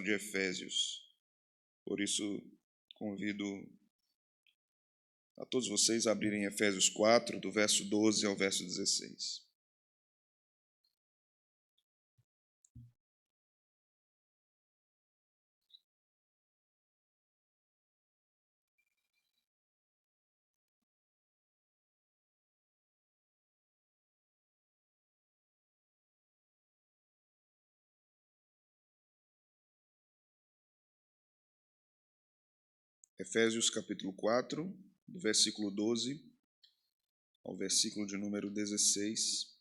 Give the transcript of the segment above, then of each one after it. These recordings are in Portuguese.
4 de Efésios. Por isso, convido a todos vocês a abrirem Efésios 4, do verso 12 ao verso 16. Efésios capítulo 4, do versículo 12 ao versículo de número 16.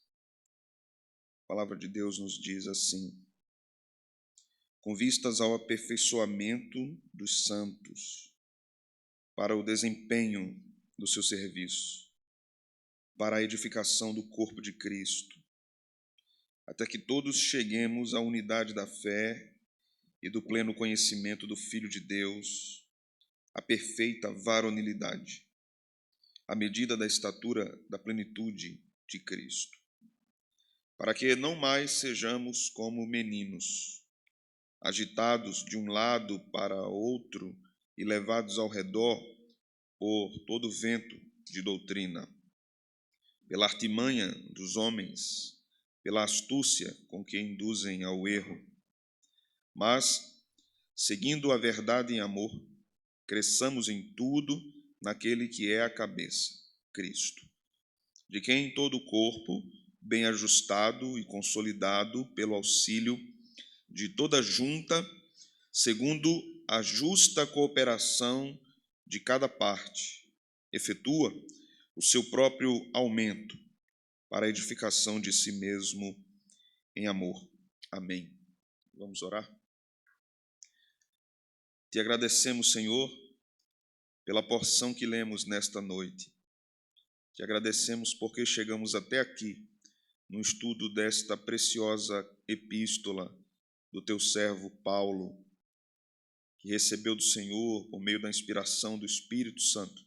A palavra de Deus nos diz assim: com vistas ao aperfeiçoamento dos santos, para o desempenho do seu serviço, para a edificação do corpo de Cristo, até que todos cheguemos à unidade da fé e do pleno conhecimento do Filho de Deus, a perfeita varonilidade, à medida da estatura da plenitude de Cristo, para que não mais sejamos como meninos, agitados de um lado para outro e levados ao redor por todo vento de doutrina, pela artimanha dos homens, pela astúcia com que induzem ao erro, mas, seguindo a verdade em amor, cresçamos em tudo naquele que é a cabeça, Cristo, de quem todo o corpo, bem ajustado e consolidado pelo auxílio de toda junta, segundo a justa cooperação de cada parte, efetua o seu próprio aumento para a edificação de si mesmo em amor. Amém. Vamos orar? Te agradecemos, Senhor, pela porção que lemos nesta noite. Te agradecemos porque chegamos até aqui no estudo desta preciosa epístola do teu servo Paulo, que recebeu do Senhor por meio da inspiração do Espírito Santo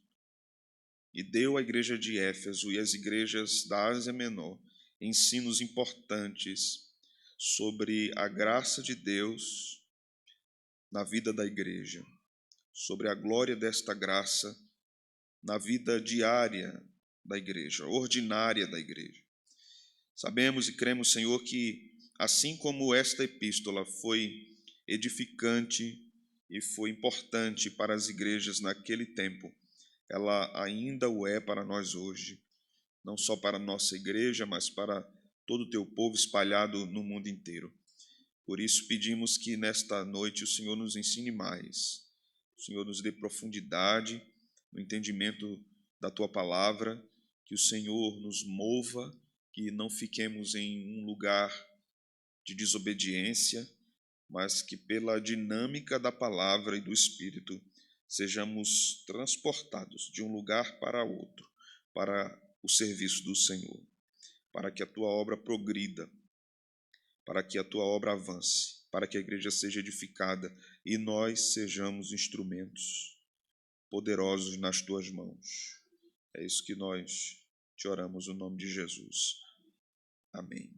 e deu à igreja de Éfeso e às igrejas da Ásia Menor ensinos importantes sobre a graça de Deus na vida da igreja, sobre a glória desta graça na vida diária da igreja, ordinária da igreja. Sabemos e cremos, Senhor, que assim como esta epístola foi edificante e foi importante para as igrejas naquele tempo, ela ainda o é para nós hoje, não só para a nossa igreja, mas para todo o teu povo espalhado no mundo inteiro. Por isso pedimos que nesta noite o Senhor nos ensine mais, o Senhor nos dê profundidade no entendimento da tua palavra, que o Senhor nos mova, que não fiquemos em um lugar de desobediência, mas que pela dinâmica da palavra e do Espírito sejamos transportados de um lugar para outro, para o serviço do Senhor, para que a tua obra progrida, para que a tua obra avance, para que a igreja seja edificada e nós sejamos instrumentos poderosos nas tuas mãos. É isso que nós te oramos no nome de Jesus. Amém.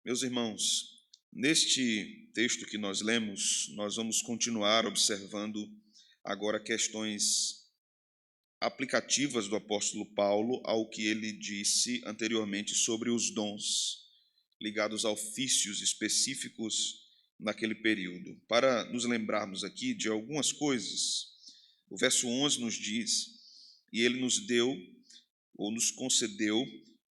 Meus irmãos, neste texto que nós lemos, nós vamos continuar observando agora questões aplicativas do apóstolo Paulo ao que ele disse anteriormente sobre os dons ligados a ofícios específicos naquele período. Para nos lembrarmos aqui de algumas coisas, o verso 11 nos diz: e ele nos deu, ou nos concedeu,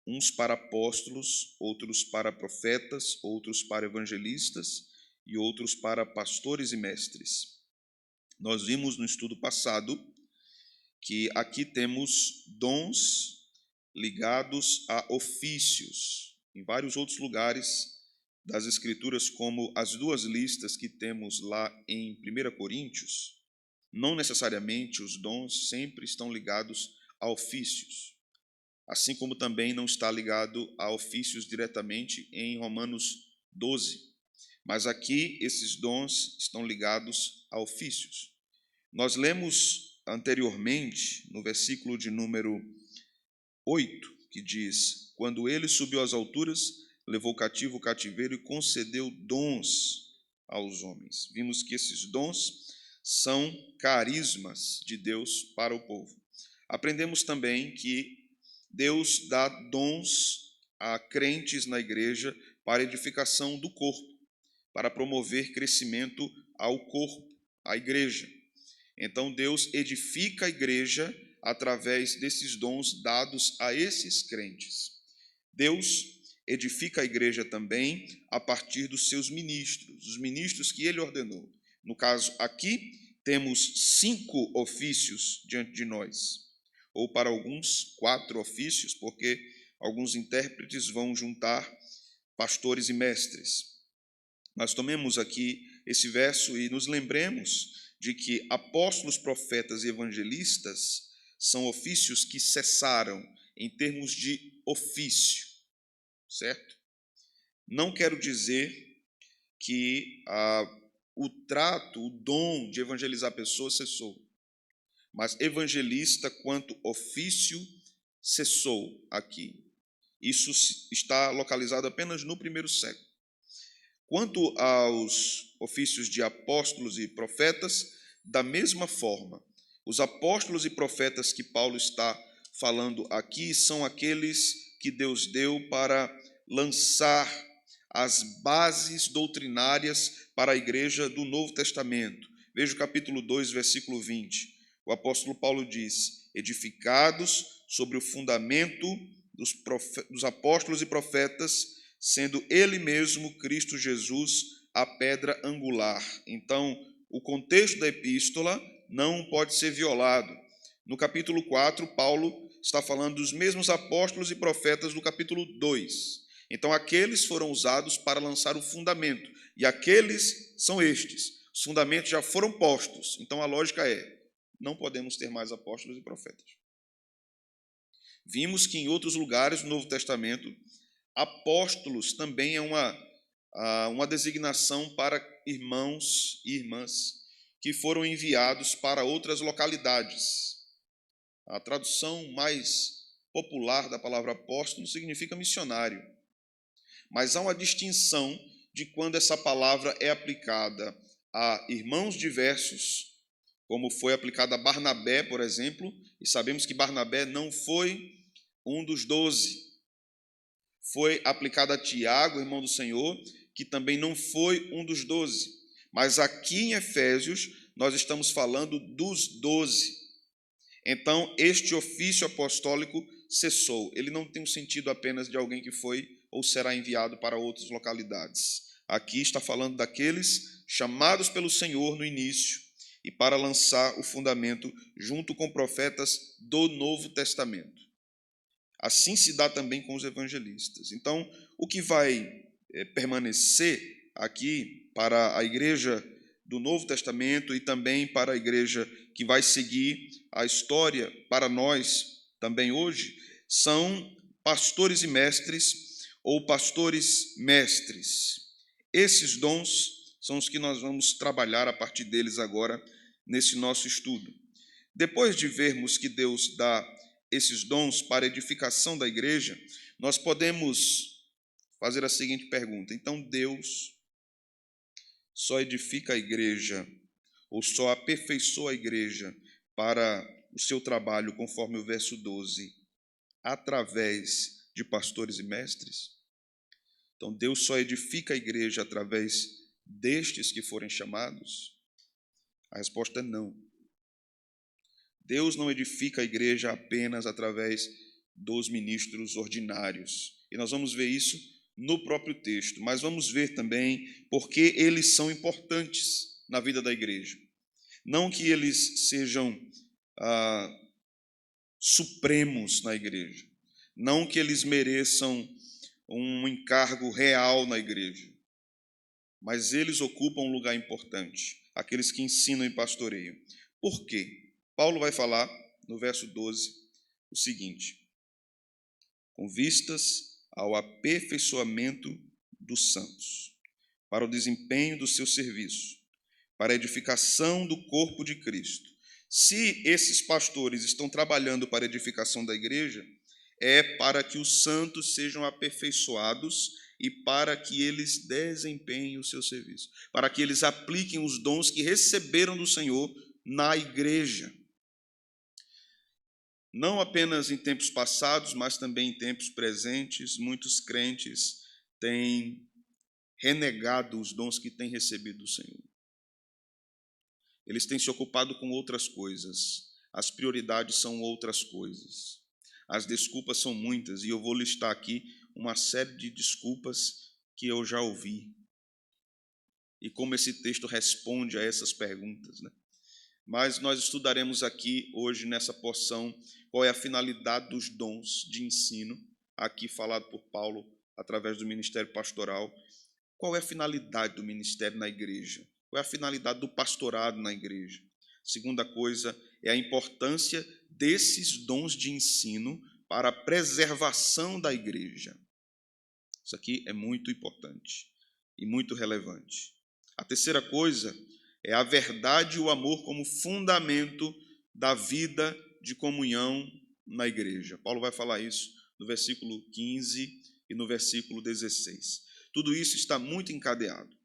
uns para apóstolos, outros para profetas, outros para evangelistas e outros para pastores e mestres. Nós vimos no estudo passado que aqui temos dons ligados a ofícios, em vários outros lugares das Escrituras, como as duas listas que temos lá em 1 Coríntios. Não necessariamente os dons sempre estão ligados a ofícios, assim como também não está ligado a ofícios diretamente em Romanos 12. Mas aqui esses dons estão ligados a ofícios. Nós lemos anteriormente, no versículo de número 8, que diz: quando ele subiu às alturas, levou cativo o cativeiro e concedeu dons aos homens. Vimos que esses dons são carismas de Deus para o povo. Aprendemos também que Deus dá dons a crentes na igreja para edificação do corpo, para promover crescimento ao corpo, à igreja. Então Deus edifica a igreja através desses dons dados a esses crentes. Deus edifica a igreja também a partir dos seus ministros, os ministros que ele ordenou. No caso aqui, temos 5 ofícios diante de nós, ou para alguns 4 ofícios, porque alguns intérpretes vão juntar pastores e mestres. Nós tomemos aqui esse verso e nos lembremos de que apóstolos, profetas e evangelistas são ofícios que cessaram em termos de ofício, certo? Não quero dizer que o trato, o dom de evangelizar pessoas cessou, mas evangelista quanto ofício cessou aqui. Isso está localizado apenas no primeiro século. Quanto aos ofícios de apóstolos e profetas, da mesma forma, os apóstolos e profetas que Paulo está falando aqui são aqueles que Deus deu para lançar as bases doutrinárias para a igreja do Novo Testamento. Veja o capítulo 2, versículo 20. O apóstolo Paulo diz: edificados sobre o fundamento dos apóstolos e profetas, sendo ele mesmo, Cristo Jesus, a pedra angular. Então, o contexto da epístola não pode ser violado. No capítulo 4, Paulo está falando dos mesmos apóstolos e profetas do capítulo 2. Então, aqueles foram usados para lançar o fundamento, e aqueles são estes. Os fundamentos já foram postos. Então, a lógica é: não podemos ter mais apóstolos e profetas. Vimos que em outros lugares do Novo Testamento, apóstolos também é uma designação para irmãos e irmãs que foram enviados para outras localidades. A tradução mais popular da palavra apóstolo significa missionário. Mas há uma distinção de quando essa palavra é aplicada a irmãos diversos, como foi aplicada a Barnabé, por exemplo, e sabemos que Barnabé não foi um dos 12. Foi aplicada a Tiago, irmão do Senhor, que também não foi um dos 12. Mas aqui em Efésios, nós estamos falando dos 12. Então, este ofício apostólico cessou. Ele não tem o sentido apenas de alguém que foi ou será enviado para outras localidades. Aqui está falando daqueles chamados pelo Senhor no início e para lançar o fundamento junto com profetas do Novo Testamento. Assim se dá também com os evangelistas. Então, o que vai permanecer aqui para a igreja do Novo Testamento e também para a igreja que vai seguir a história para nós também hoje, são pastores e mestres ou pastores mestres. Esses dons são os que nós vamos trabalhar a partir deles agora nesse nosso estudo. Depois de vermos que Deus dá esses dons para a edificação da igreja, nós podemos fazer a seguinte pergunta: então Deus só edifica a igreja ou só aperfeiçoa a igreja para o seu trabalho, conforme o verso 12, através de pastores e mestres? Então Deus só edifica a igreja através destes que forem chamados? A resposta é não. Deus não edifica a igreja apenas através dos ministros ordinários. E nós vamos ver isso no próprio texto, mas vamos ver também porque eles são importantes na vida da igreja. Não que eles sejam supremos na igreja, não que eles mereçam um encargo real na igreja, mas eles ocupam um lugar importante, aqueles que ensinam e pastoreiam. Por quê? Paulo vai falar no verso 12 o seguinte: com vistas ao aperfeiçoamento dos santos, para o desempenho do seu serviço, para a edificação do corpo de Cristo. Se esses pastores estão trabalhando para a edificação da igreja, é para que os santos sejam aperfeiçoados e para que eles desempenhem o seu serviço, para que eles apliquem os dons que receberam do Senhor na igreja. Não apenas em tempos passados, mas também em tempos presentes, muitos crentes têm renegado os dons que têm recebido do Senhor. Eles têm se ocupado com outras coisas, as prioridades são outras coisas. As desculpas são muitas, e eu vou listar aqui uma série de desculpas que eu já ouvi. E como esse texto responde a essas perguntas, né? Mas nós estudaremos aqui hoje nessa porção qual é a finalidade dos dons de ensino, aqui falado por Paulo através do ministério pastoral. Qual é a finalidade do ministério na igreja? Qual é a finalidade do pastorado na igreja? Segunda coisa é a importância desses dons de ensino para a preservação da igreja. Isso aqui é muito importante e muito relevante. A terceira coisa é a verdade e o amor como fundamento da vida de comunhão na igreja. Paulo vai falar isso no versículo 15 e no versículo 16. Tudo isso está muito encadeado.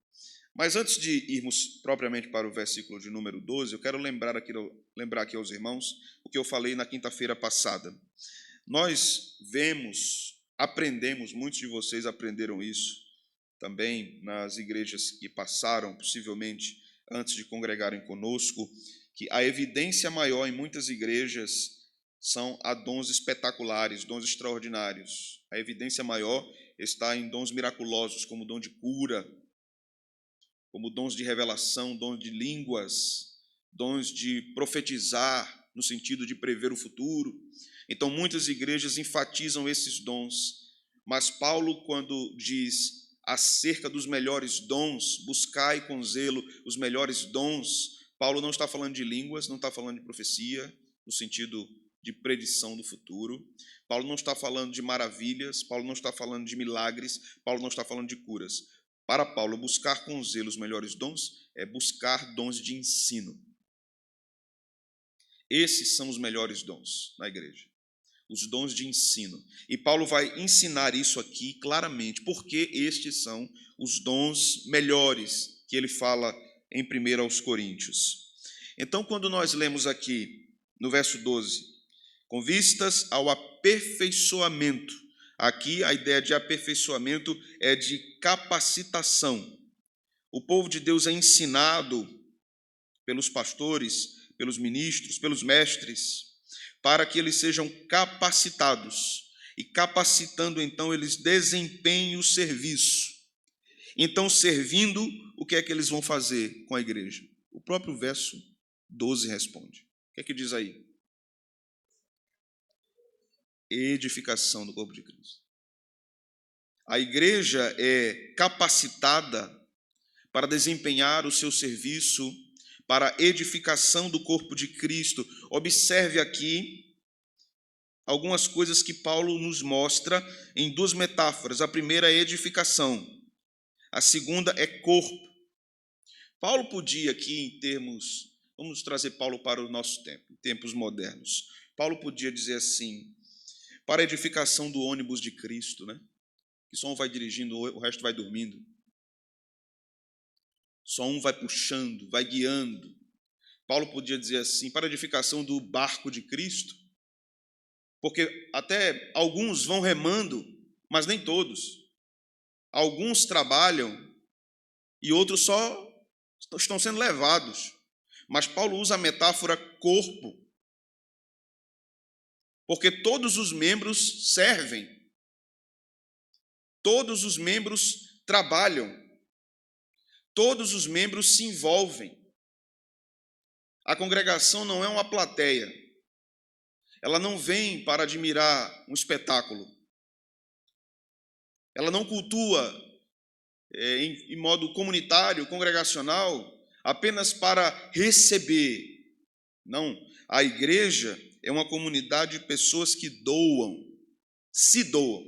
Mas antes de irmos propriamente para o versículo de número 12, eu quero lembrar aqui aos irmãos o que eu falei na quinta-feira passada. Nós aprendemos, muitos de vocês aprenderam isso também nas igrejas que passaram, possivelmente antes de congregarem conosco, que a evidência maior em muitas igrejas são a dons espetaculares, dons extraordinários. A evidência maior está em dons miraculosos, como o dom de cura, como dons de revelação, dons de línguas, dons de profetizar, no sentido de prever o futuro. Então, muitas igrejas enfatizam esses dons, mas Paulo, quando diz acerca dos melhores dons, buscai com zelo os melhores dons, Paulo não está falando de línguas, não está falando de profecia, no sentido de predição do futuro. Paulo não está falando de maravilhas, Paulo não está falando de milagres, Paulo não está falando de curas. Para Paulo, buscar com zelo os melhores dons é buscar dons de ensino. Esses são os melhores dons na igreja, os dons de ensino. E Paulo vai ensinar isso aqui claramente, porque estes são os dons melhores que ele fala em 1 aos Coríntios. Então, quando nós lemos aqui no verso 12, com vistas ao aperfeiçoamento, aqui a ideia de aperfeiçoamento é de capacitação. O povo de Deus é ensinado pelos pastores, pelos ministros, pelos mestres, para que eles sejam capacitados. E capacitando, então, eles desempenhem o serviço. Então, servindo, o que é que eles vão fazer com a igreja? O próprio verso 12 responde. O que é que diz aí? Edificação do corpo de Cristo. A igreja é capacitada para desempenhar o seu serviço para a edificação do corpo de Cristo. Observe aqui algumas coisas que Paulo nos mostra em duas metáforas. A primeira é edificação, a segunda é corpo. Paulo podia aqui em termos, vamos trazer Paulo para o nosso tempo, em tempos modernos. Paulo podia dizer assim, para a edificação do ônibus de Cristo, né? Que só um vai dirigindo, o resto vai dormindo. Só um vai puxando, vai guiando. Paulo podia dizer assim, para a edificação do barco de Cristo, porque até alguns vão remando, mas nem todos. Alguns trabalham e outros só estão sendo levados. Mas Paulo usa a metáfora corpo, porque todos os membros servem, todos os membros trabalham, todos os membros se envolvem. A congregação não é uma plateia, ela não vem para admirar um espetáculo, ela não cultua em modo comunitário, congregacional, apenas para receber. Não, a igreja é uma comunidade de pessoas que doam, se doam,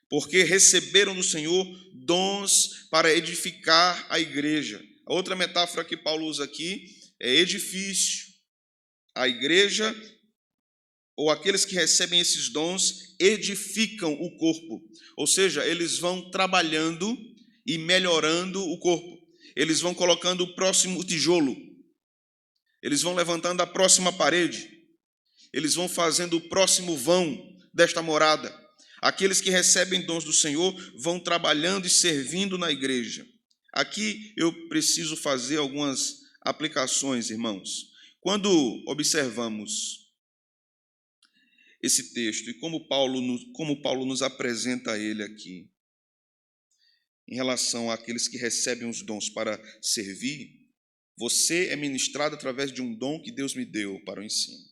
porque receberam do Senhor dons para edificar a igreja. A outra metáfora que Paulo usa aqui é edifício. A igreja ou aqueles que recebem esses dons, edificam o corpo. Ou seja, eles vão trabalhando e melhorando o corpo. Eles vão colocando o próximo tijolo. Eles vão levantando a próxima parede. Eles vão fazendo o próximo vão desta morada. Aqueles que recebem dons do Senhor vão trabalhando e servindo na igreja. Aqui eu preciso fazer algumas aplicações, irmãos. Quando observamos esse texto e como Paulo nos apresenta ele aqui, em relação àqueles que recebem os dons para servir, você é ministrado através de um dom que Deus me deu para o ensino.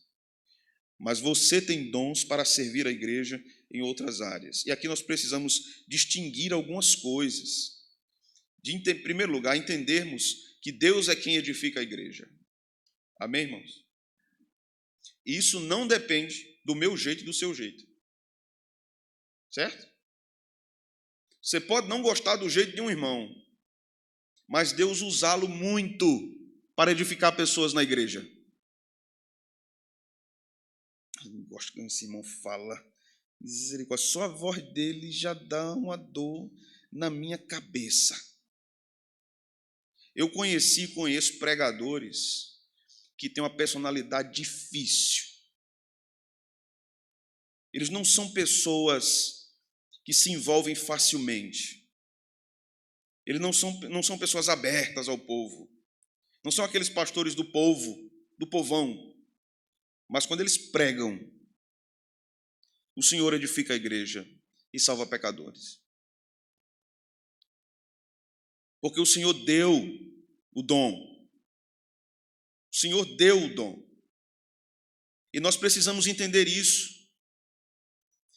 Mas você tem dons para servir a igreja em outras áreas. E aqui nós precisamos distinguir algumas coisas. Em primeiro lugar, entendermos que Deus é quem edifica a igreja. Amém, irmãos? Isso não depende do meu jeito e do seu jeito. Certo? Você pode não gostar do jeito de um irmão, mas Deus usá-lo muito para edificar pessoas na igreja. Eu não gosto quando esse irmão fala. Misericórdia, só a voz dele já dá uma dor na minha cabeça. Eu conheci e conheço pregadores que têm uma personalidade difícil. Eles não são pessoas que se envolvem facilmente. Eles não são pessoas abertas ao povo. Não são aqueles pastores do povo, do povão. Mas quando eles pregam, o Senhor edifica a igreja e salva pecadores. Porque o Senhor deu o dom. O Senhor deu o dom. E nós precisamos entender isso.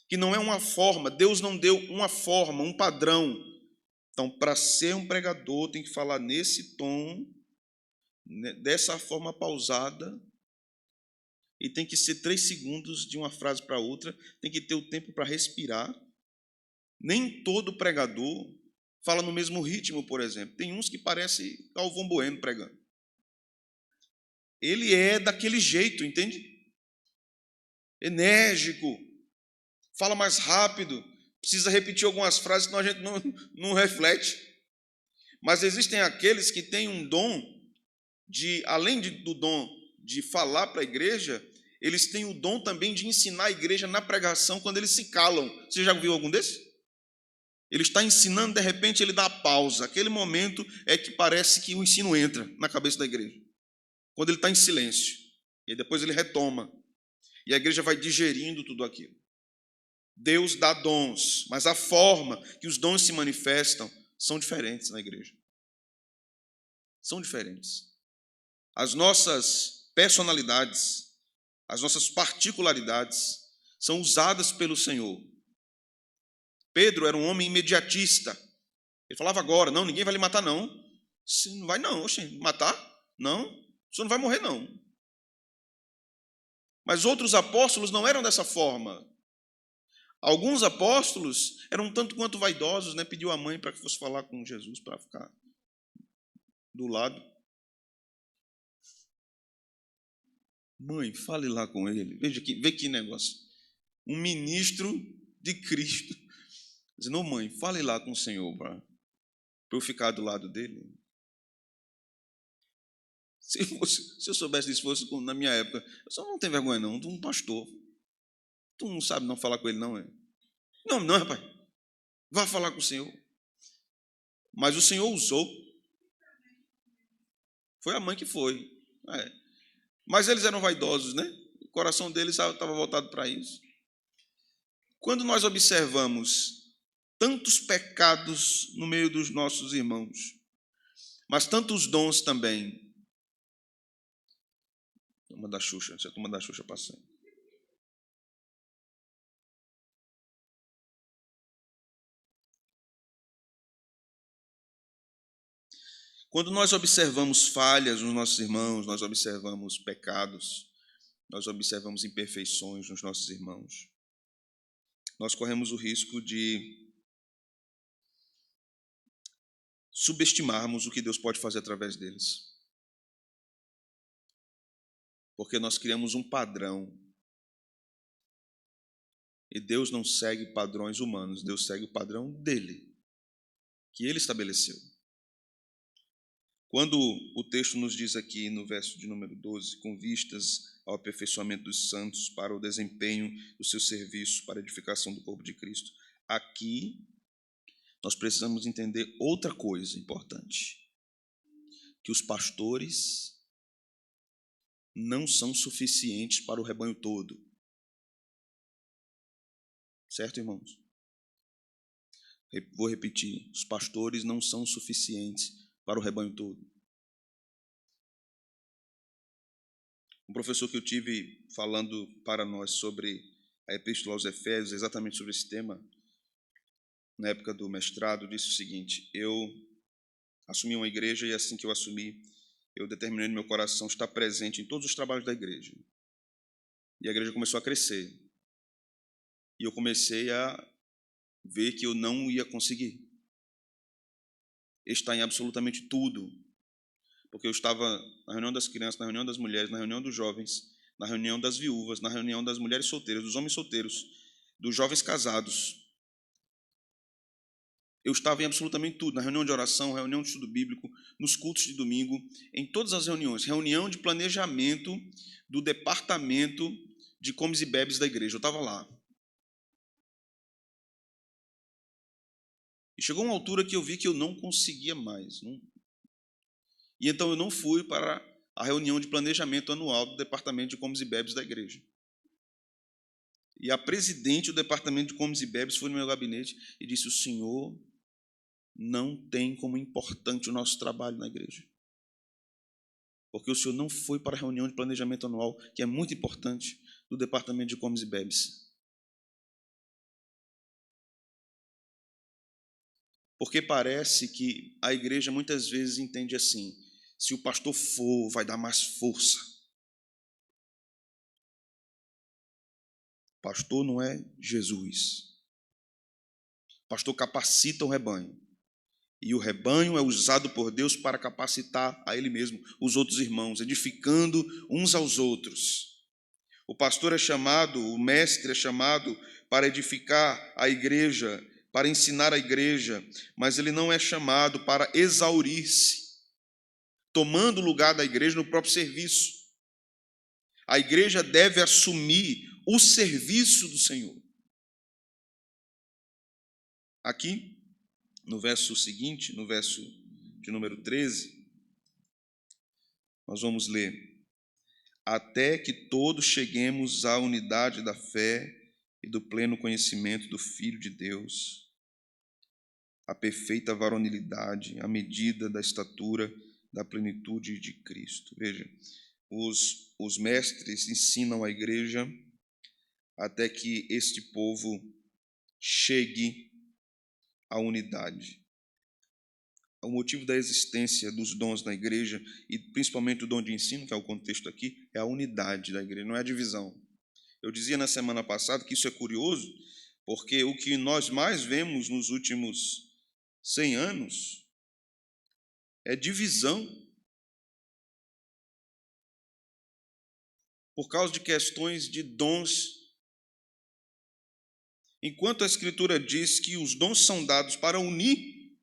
Que não é uma forma, Deus não deu uma forma, um padrão. Então, para ser um pregador, tem que falar nesse tom, dessa forma pausada, e tem que ser 3 segundos de uma frase para outra, tem que ter o tempo para respirar. Nem todo pregador fala no mesmo ritmo, por exemplo. Tem uns que parecem Galvão Bueno pregando. Ele é daquele jeito, entende? Enérgico, fala mais rápido, precisa repetir algumas frases, senão a gente não reflete. Mas existem aqueles que têm um dom além do dom de falar para a igreja, eles têm o dom também de ensinar a igreja na pregação quando eles se calam. Você já viu algum desses? Ele está ensinando, de repente ele dá pausa. Aquele momento é que parece que o ensino entra na cabeça da igreja. Quando ele está em silêncio. E depois ele retoma. E a igreja vai digerindo tudo aquilo. Deus dá dons, mas a forma que os dons se manifestam são diferentes na igreja. São diferentes. As nossas personalidades, as nossas particularidades são usadas pelo Senhor. Pedro era um homem imediatista. Ele falava agora, não, ninguém vai lhe matar não. Você não vai não, oxe, matar? Não, o senhor não vai morrer não. Mas outros apóstolos não eram dessa forma. Alguns apóstolos eram um tanto quanto vaidosos, né? Pediu a mãe para que fosse falar com Jesus, para ficar do lado. Mãe, fale lá com ele. Veja aqui, vê que negócio. Um ministro de Cristo. Dizendo, oh, mãe, fale lá com o Senhor para eu ficar do lado dele. Se eu soubesse disso, fosse na minha época, eu só não tenho vergonha não, tu é um pastor. Tu não sabe não falar com ele não, é? Não, rapaz. Vá falar com o Senhor. Mas o Senhor usou. Foi a mãe que foi. Mas eles eram vaidosos, né? O coração deles estava voltado para isso. Quando nós observamos tantos pecados no meio dos nossos irmãos, mas tantos dons também. Toma da Xuxa, se a turma da Xuxa passando. Quando nós observamos falhas nos nossos irmãos, nós observamos pecados, nós observamos imperfeições nos nossos irmãos, nós corremos o risco de subestimarmos o que Deus pode fazer através deles. Porque nós criamos um padrão E Deus não segue padrões humanos, Deus segue o padrão dele, que ele estabeleceu. Quando o texto nos diz aqui no verso de número 12, com vistas ao aperfeiçoamento dos santos para o desempenho do seu serviço, para a edificação do corpo de Cristo, aqui nós precisamos entender outra coisa importante, que os pastores não são suficientes para o rebanho todo. Certo, irmãos? Vou repetir, os pastores não são suficientes para o rebanho todo. Um professor que eu tive falando para nós sobre a Epístola aos Efésios, exatamente sobre esse tema, na época do mestrado, disse o seguinte: eu assumi uma igreja e assim que eu assumi, eu determinei no meu coração estar presente em todos os trabalhos da igreja. E a igreja começou a crescer. E eu comecei a ver que eu não ia conseguir estar em absolutamente tudo, porque eu estava na reunião das crianças, na reunião das mulheres, na reunião dos jovens, na reunião das viúvas, na reunião das mulheres solteiras, dos homens solteiros, dos jovens casados. Eu estava em absolutamente tudo, na reunião de oração, reunião de estudo bíblico, nos cultos de domingo, em todas as reuniões, reunião de planejamento do departamento de comes e bebes da igreja, eu estava lá. E chegou uma altura que eu vi que eu não conseguia mais. E então eu não fui para a reunião de planejamento anual do departamento de comes e bebes da igreja. E a presidente do departamento de comes e bebes foi no meu gabinete e disse: o senhor não tem como importante o nosso trabalho na igreja, porque o senhor não foi para a reunião de planejamento anual, que é muito importante, do departamento de comes e bebes. Porque parece que a igreja muitas vezes entende assim: se o pastor for, vai dar mais força. Pastor não é Jesus. Pastor capacita o rebanho. E o rebanho é usado por Deus para capacitar a ele mesmo, os outros irmãos, edificando uns aos outros. O pastor é chamado, o mestre é chamado para edificar a igreja, para ensinar a igreja, mas ele não é chamado para exaurir-se, tomando o lugar da igreja no próprio serviço. A igreja deve assumir o serviço do Senhor. Aqui, no verso seguinte, no verso de número 13, nós vamos ler: até que todos cheguemos à unidade da fé e do pleno conhecimento do Filho de Deus, a perfeita varonilidade, a medida da estatura da plenitude de Cristo. Veja, os mestres ensinam a igreja até que este povo chegue à unidade. O motivo da existência dos dons na igreja, e principalmente o dom de ensino, que é o contexto aqui, é a unidade da igreja, não é a divisão. Eu dizia na semana passada que isso é curioso, porque o que nós mais vemos nos últimos 100 anos é divisão por causa de questões de dons. Enquanto a Escritura diz que os dons são dados para unir,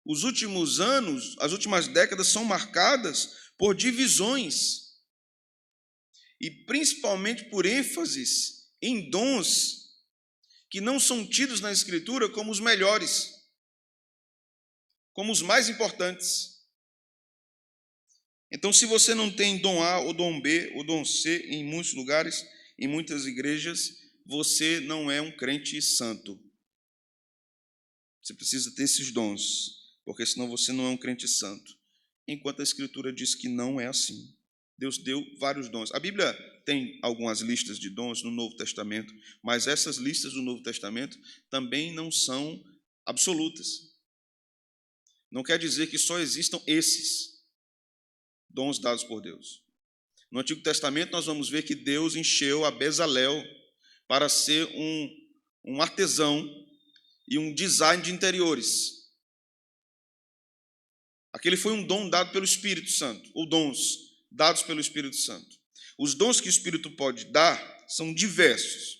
os últimos anos, as últimas décadas são marcadas por divisões, e principalmente por ênfases em dons que não são tidos na Escritura como os melhores, como os mais importantes. Então, se você não tem dom A, ou dom B, ou dom C em muitos lugares, em muitas igrejas, você não é um crente santo. Você precisa ter esses dons, porque senão você não é um crente santo. Enquanto a Escritura diz que não é assim. Deus deu vários dons. A Bíblia tem algumas listas de dons no Novo Testamento, mas essas listas do Novo Testamento também não são absolutas. Não quer dizer que só existam esses dons dados por Deus. No Antigo Testamento nós vamos ver que Deus encheu a Bezalel para ser um artesão e um design de interiores. Aquele foi um dom dado pelo Espírito Santo, ou dons dados pelo Espírito Santo. Os dons que o Espírito pode dar são diversos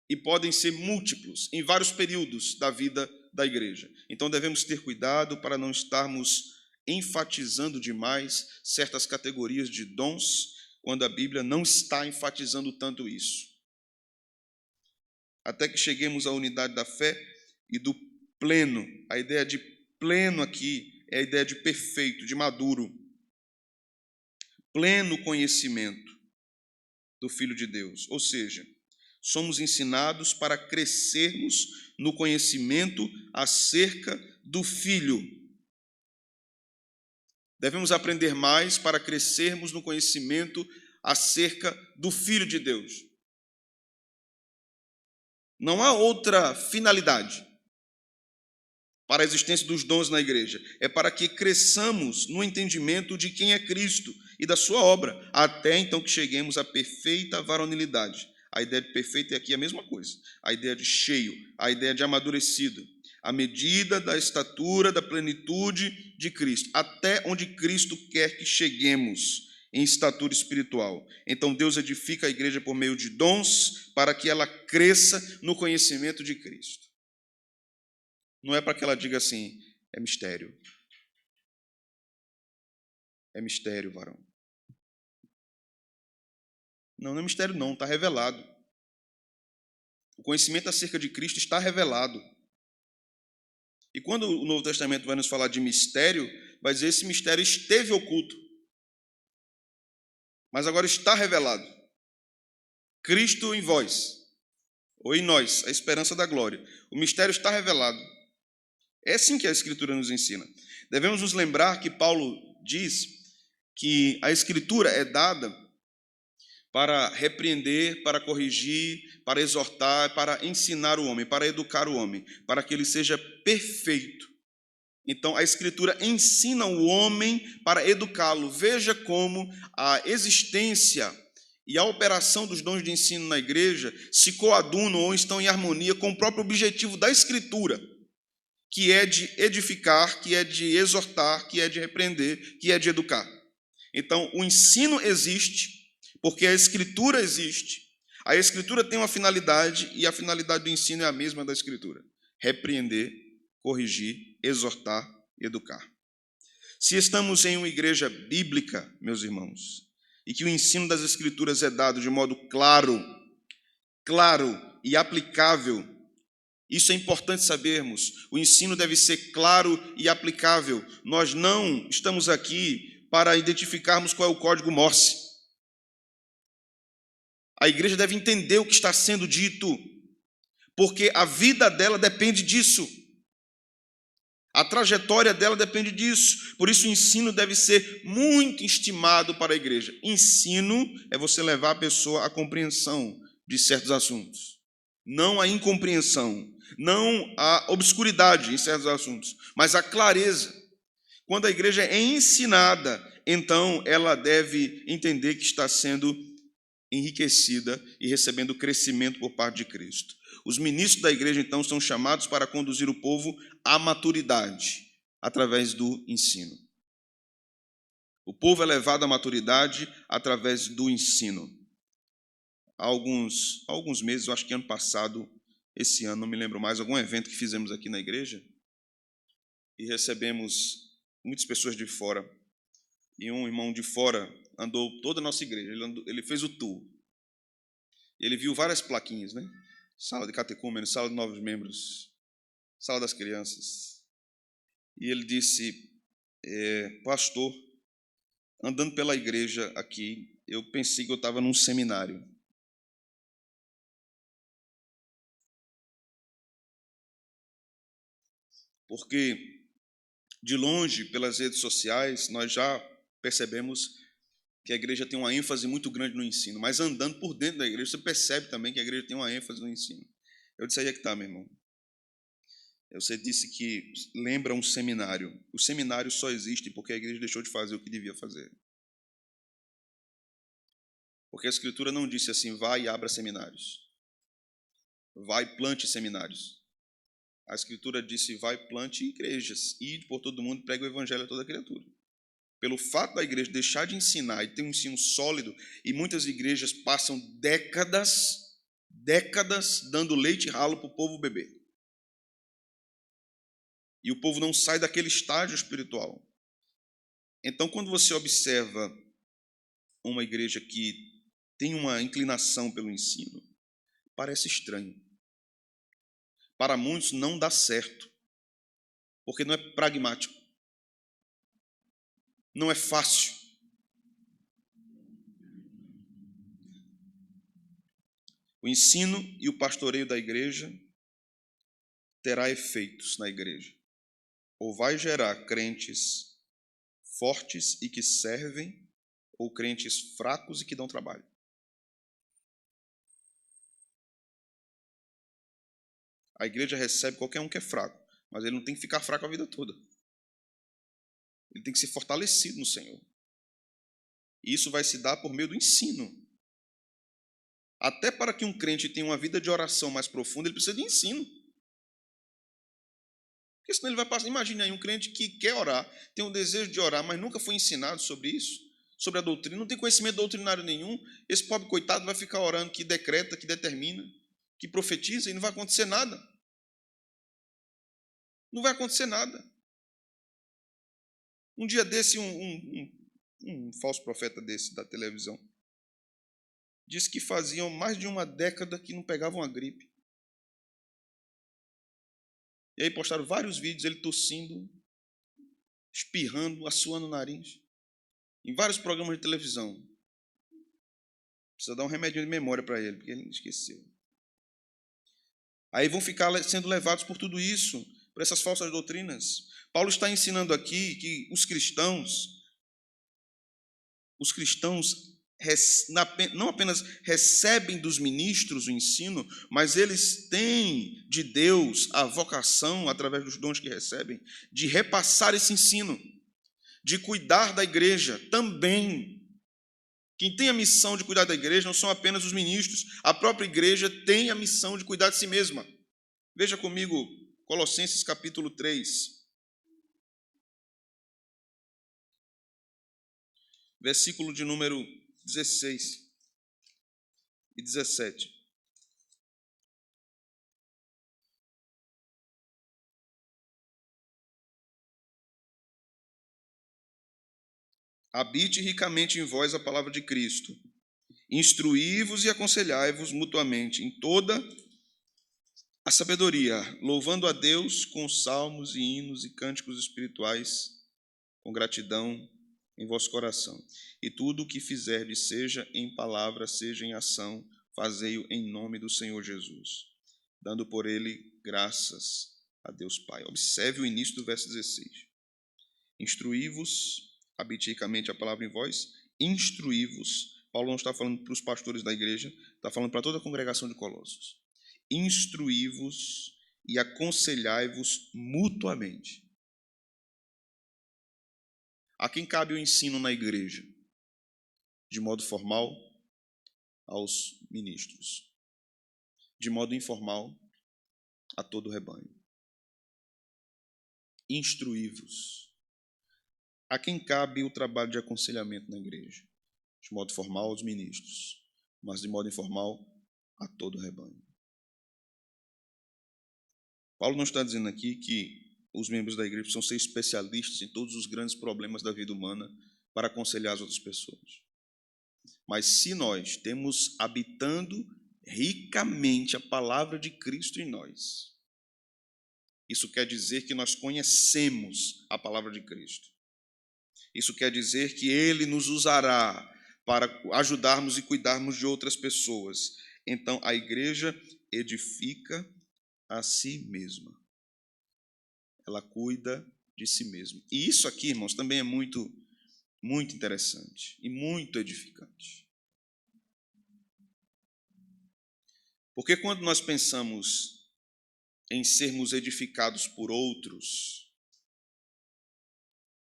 e podem ser múltiplos em vários períodos da vida da igreja. Então devemos ter cuidado para não estarmos enfatizando demais certas categorias de dons, quando a Bíblia não está enfatizando tanto isso. Até que cheguemos à unidade da fé e do pleno. A ideia de pleno aqui é a ideia de perfeito, de maduro. Pleno conhecimento do Filho de Deus. Ou seja, somos ensinados para crescermos no conhecimento acerca do Filho. Devemos aprender mais para crescermos no conhecimento acerca do Filho de Deus. Não há outra finalidade para a existência dos dons na igreja. É para que cresçamos no entendimento de quem é Cristo e da sua obra, até então que cheguemos à perfeita varonilidade. A ideia de perfeito é aqui a mesma coisa. A ideia de cheio, a ideia de amadurecido. A medida da estatura, da plenitude de Cristo, até onde Cristo quer que cheguemos em estatura espiritual. Então Deus edifica a igreja por meio de dons para que ela cresça no conhecimento de Cristo. Não é para que ela diga assim, é mistério. É mistério, varão. Não, não é mistério não, está revelado. O conhecimento acerca de Cristo está revelado. E quando o Novo Testamento vai nos falar de mistério, vai dizer que esse mistério esteve oculto, mas agora está revelado. Cristo em vós, ou em nós, a esperança da glória. O mistério está revelado. É assim que a Escritura nos ensina. Devemos nos lembrar que Paulo diz que a Escritura é dada para repreender, para corrigir, para exortar, para ensinar o homem, para educar o homem, para que ele seja perfeito. Então, a Escritura ensina o homem para educá-lo. Veja como a existência e a operação dos dons de ensino na igreja se coadunam ou estão em harmonia com o próprio objetivo da Escritura, que é de edificar, que é de exortar, que é de repreender, que é de educar. Então, o ensino existe, porque a Escritura existe. A Escritura tem uma finalidade, e a finalidade do ensino é a mesma da Escritura: repreender, corrigir, exortar e educar. Se estamos em uma igreja bíblica, meus irmãos, e que o ensino das Escrituras é dado de modo claro e aplicável, isso é importante sabermos. O ensino deve ser claro e aplicável. Nós não estamos aqui para identificarmos qual é o código Morse. A igreja deve entender o que está sendo dito, porque a vida dela depende disso. A trajetória dela depende disso. Por isso o ensino deve ser muito estimado para a igreja. Ensino é você levar a pessoa à compreensão de certos assuntos. Não a incompreensão, não a obscuridade em certos assuntos, mas a clareza. Quando a igreja é ensinada, então ela deve entender que está sendo enriquecida e recebendo crescimento por parte de Cristo. Os ministros da igreja, então, são chamados para conduzir o povo à maturidade, através do ensino. O povo é levado à maturidade através do ensino. Há alguns meses, eu acho que ano passado, esse ano, não me lembro mais, algum evento que fizemos aqui na igreja, e recebemos muitas pessoas de fora, e um irmão de fora andou toda a nossa igreja, ele fez o tour. Ele viu várias plaquinhas, né? Sala de catecúmenos, sala de novos membros, sala das crianças. E ele disse, pastor, andando pela igreja aqui, eu pensei que eu estava num seminário. Porque, de longe, pelas redes sociais, nós já percebemos que a igreja tem uma ênfase muito grande no ensino, mas andando por dentro da igreja, você percebe também que a igreja tem uma ênfase no ensino. Eu disse, aí é que está, meu irmão. Você disse que lembra um seminário. Os seminários só existem porque a igreja deixou de fazer o que devia fazer. Porque a Escritura não disse assim, vai e abra seminários. Vai e plante seminários. A Escritura disse, vai e plante igrejas. E por todo mundo, prega o evangelho a toda criatura. pelo fato da igreja deixar de ensinar e ter um ensino sólido, e muitas igrejas passam décadas dando leite ralo para o povo beber. E o povo não sai daquele estágio espiritual. Então, quando você observa uma igreja que tem uma inclinação pelo ensino, parece estranho. Para muitos não dá certo, porque não é pragmático, não é fácil. O ensino e o pastoreio da igreja terá efeitos na igreja. Ou vai gerar crentes fortes e que servem, ou crentes fracos e que dão trabalho. A igreja recebe qualquer um que é fraco, mas ele não tem que ficar fraco a vida toda. Ele tem que ser fortalecido no Senhor. E isso vai se dar por meio do ensino. Até para que um crente tenha uma vida de oração mais profunda, ele precisa de ensino. Porque senão ele vai passar. Imagine aí um crente que quer orar, tem um desejo de orar, mas nunca foi ensinado sobre isso, sobre a doutrina, não tem conhecimento doutrinário nenhum. Esse pobre coitado vai ficar orando que decreta, que determina, que profetiza, e não vai acontecer nada. Não vai acontecer nada. Um dia desse, um falso profeta desse da televisão disse que faziam mais de uma década que não pegavam a gripe. E aí postaram vários vídeos, ele tossindo, espirrando, assoando o nariz, em vários programas de televisão. Precisa dar um remedinho de memória para ele, porque ele esqueceu. Aí vão ficar sendo levados por tudo isso, por essas falsas doutrinas. Paulo está ensinando aqui que os cristãos não apenas recebem dos ministros o ensino, mas eles têm de Deus a vocação, através dos dons que recebem, de repassar esse ensino, de cuidar da igreja também. Quem tem a missão de cuidar da igreja não são apenas os ministros, a própria igreja tem a missão de cuidar de si mesma. Veja comigo Colossenses capítulo 3. Versículo de número 16 e 17. Habite ricamente em vós a palavra de Cristo. Instruí-vos e aconselhai-vos mutuamente em toda a sabedoria, louvando a Deus com salmos e hinos e cânticos espirituais, com gratidão em vosso coração. E tudo o que fizerdes, seja em palavra, seja em ação, fazei-o em nome do Senhor Jesus, dando por ele graças a Deus Pai. Observe o início do verso 16. Instruí-vos, habite ricamente a palavra em vós, instruí-vos. Paulo não está falando para os pastores da igreja, está falando para toda a congregação de Colossos. Instruí-vos e aconselhai-vos mutuamente. A quem cabe o ensino na igreja? De modo formal, aos ministros. De modo informal, a todo o rebanho. Instruí-vos. A quem cabe o trabalho de aconselhamento na igreja? De modo formal, aos ministros. Mas de modo informal, a todo o rebanho. Paulo não está dizendo aqui que os membros da igreja precisam ser especialistas em todos os grandes problemas da vida humana para aconselhar as outras pessoas. Mas se nós temos habitando ricamente a palavra de Cristo em nós, isso quer dizer que nós conhecemos a palavra de Cristo. Isso quer dizer que Ele nos usará para ajudarmos e cuidarmos de outras pessoas. Então, a igreja edifica a si mesma. Ela cuida de si mesma. E isso aqui, irmãos, também é muito interessante e muito edificante. Porque quando nós pensamos em sermos edificados por outros,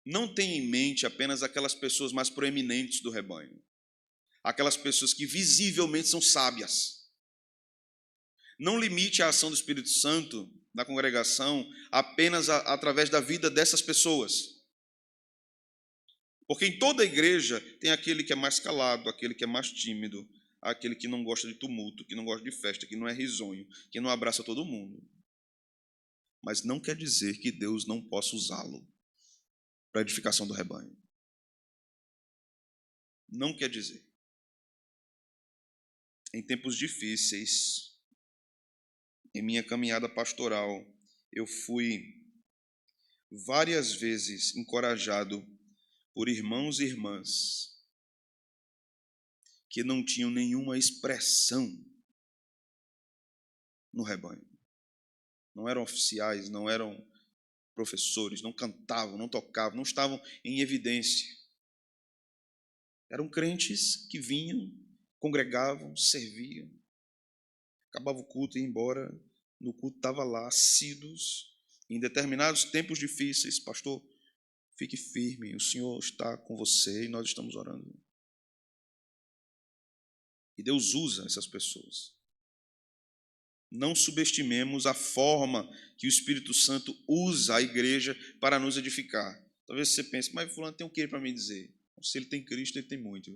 não tem em mente apenas aquelas pessoas mais proeminentes do rebanho, aquelas pessoas que visivelmente são sábias. Não limite a ação do Espírito Santo na congregação apenas através da vida dessas pessoas. Porque em toda igreja tem aquele que é mais calado, aquele que é mais tímido, aquele que não gosta de tumulto, que não gosta de festa, que não é risonho, que não abraça todo mundo. Mas não quer dizer que Deus não possa usá-lo para a edificação do rebanho. Não quer dizer. Em tempos difíceis, em minha caminhada pastoral, eu fui várias vezes encorajado por irmãos e irmãs que não tinham nenhuma expressão no rebanho. Não eram oficiais, não eram professores, não cantavam, não tocavam, não estavam em evidência. Eram crentes que vinham, congregavam, serviam. Acabava o culto e ia embora. No culto estava lá, assíduos. Em determinados tempos difíceis, pastor, fique firme, o Senhor está com você e nós estamos orando. E Deus usa essas pessoas. Não subestimemos a forma que o Espírito Santo usa a igreja para nos edificar. Talvez você pense, mas fulano tem o que para me dizer? Se ele tem Cristo, ele tem muito.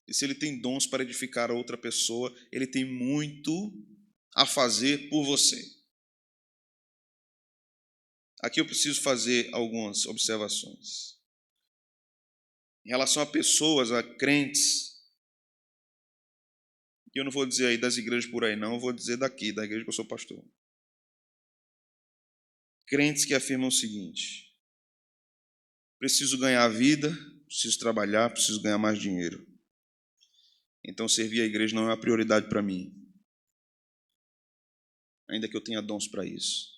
E se ele tem dons para edificar a outra pessoa, ele tem muito a fazer por você. Aqui eu preciso fazer algumas observações. Em relação a pessoas, a crentes, e eu não vou dizer aí das igrejas por aí não, eu vou dizer daqui, da igreja que eu sou pastor. Crentes que afirmam o seguinte: preciso ganhar a vida, preciso trabalhar, preciso ganhar mais dinheiro. Então servir a igreja não é uma prioridade para mim, ainda que eu tenha dons para isso.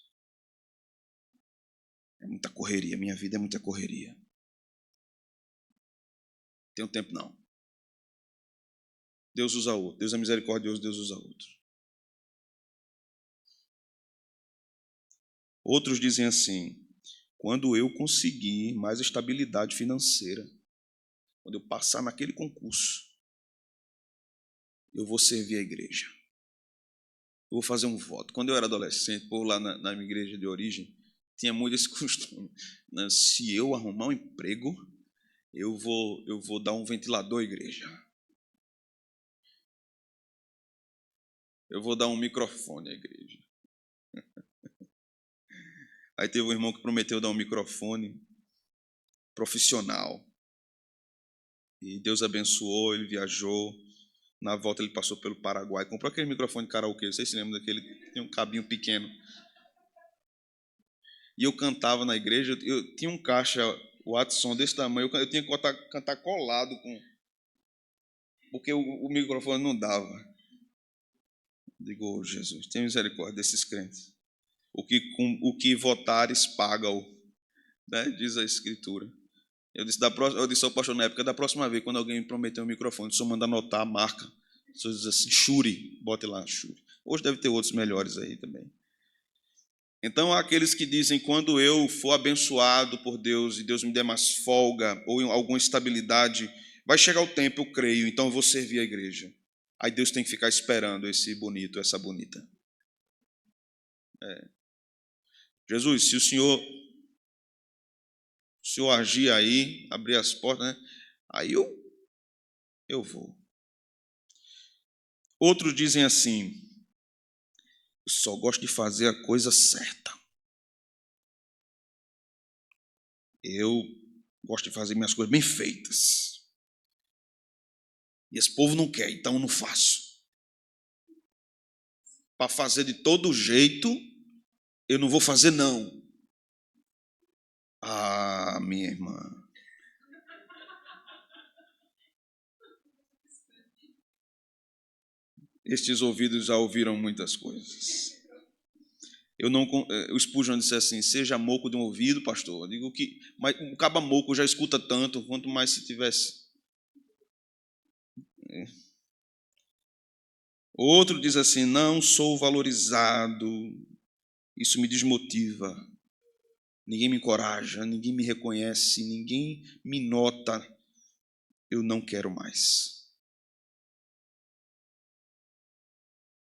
É muita correria, minha vida é muita correria. Tenho tempo não. Deus usa outro, Deus é misericordioso, Deus usa outro. Outros dizem assim: quando eu conseguir mais estabilidade financeira, quando eu passar naquele concurso, eu vou servir a igreja. Eu vou fazer um voto. Quando eu era adolescente, por lá na minha igreja de origem, tinha muito esse costume. Se eu arrumar um emprego, eu vou dar um ventilador à igreja. Eu vou dar um microfone à igreja. Aí teve um irmão que prometeu dar um microfone profissional. E Deus abençoou, ele viajou. Na volta ele passou pelo Paraguai, comprou aquele microfone de karaokê. Vocês se lembram daquele que tem um cabinho pequeno? E eu cantava na igreja, eu tinha um caixa Watson desse tamanho, eu tinha que cantar colado com... porque o microfone não dava. Digo, oh, Jesus, tem misericórdia desses crentes. O que votares, paga-o, né? Diz a Escritura. Eu disse ao pastor na época, da próxima vez, quando alguém me prometer um microfone, só manda anotar a marca. Só diz assim, Shure, bote lá, Shure. Hoje deve ter outros melhores aí também. Então, há aqueles que dizem, quando eu for abençoado por Deus e Deus me der mais folga ou alguma estabilidade, vai chegar o tempo, eu creio, então eu vou servir a igreja. Aí Deus tem que ficar esperando esse bonito, essa bonita. Jesus, se o Senhor agir aí, abrir as portas, né? Aí eu vou. Outros dizem assim, eu só gosto de fazer a coisa certa. Eu gosto de fazer minhas coisas bem feitas. E esse povo não quer, então eu não faço. Para fazer de todo jeito, eu não vou fazer não. Ah, minha irmã. Estes ouvidos já ouviram muitas coisas. O Spurgeon disse assim, seja moco de um ouvido, pastor. Eu digo que, mas o caba moco já escuta tanto, quanto mais se tivesse. Outro diz assim, não sou valorizado, isso me desmotiva. Ninguém me encoraja, ninguém me reconhece, ninguém me nota. Eu não quero mais.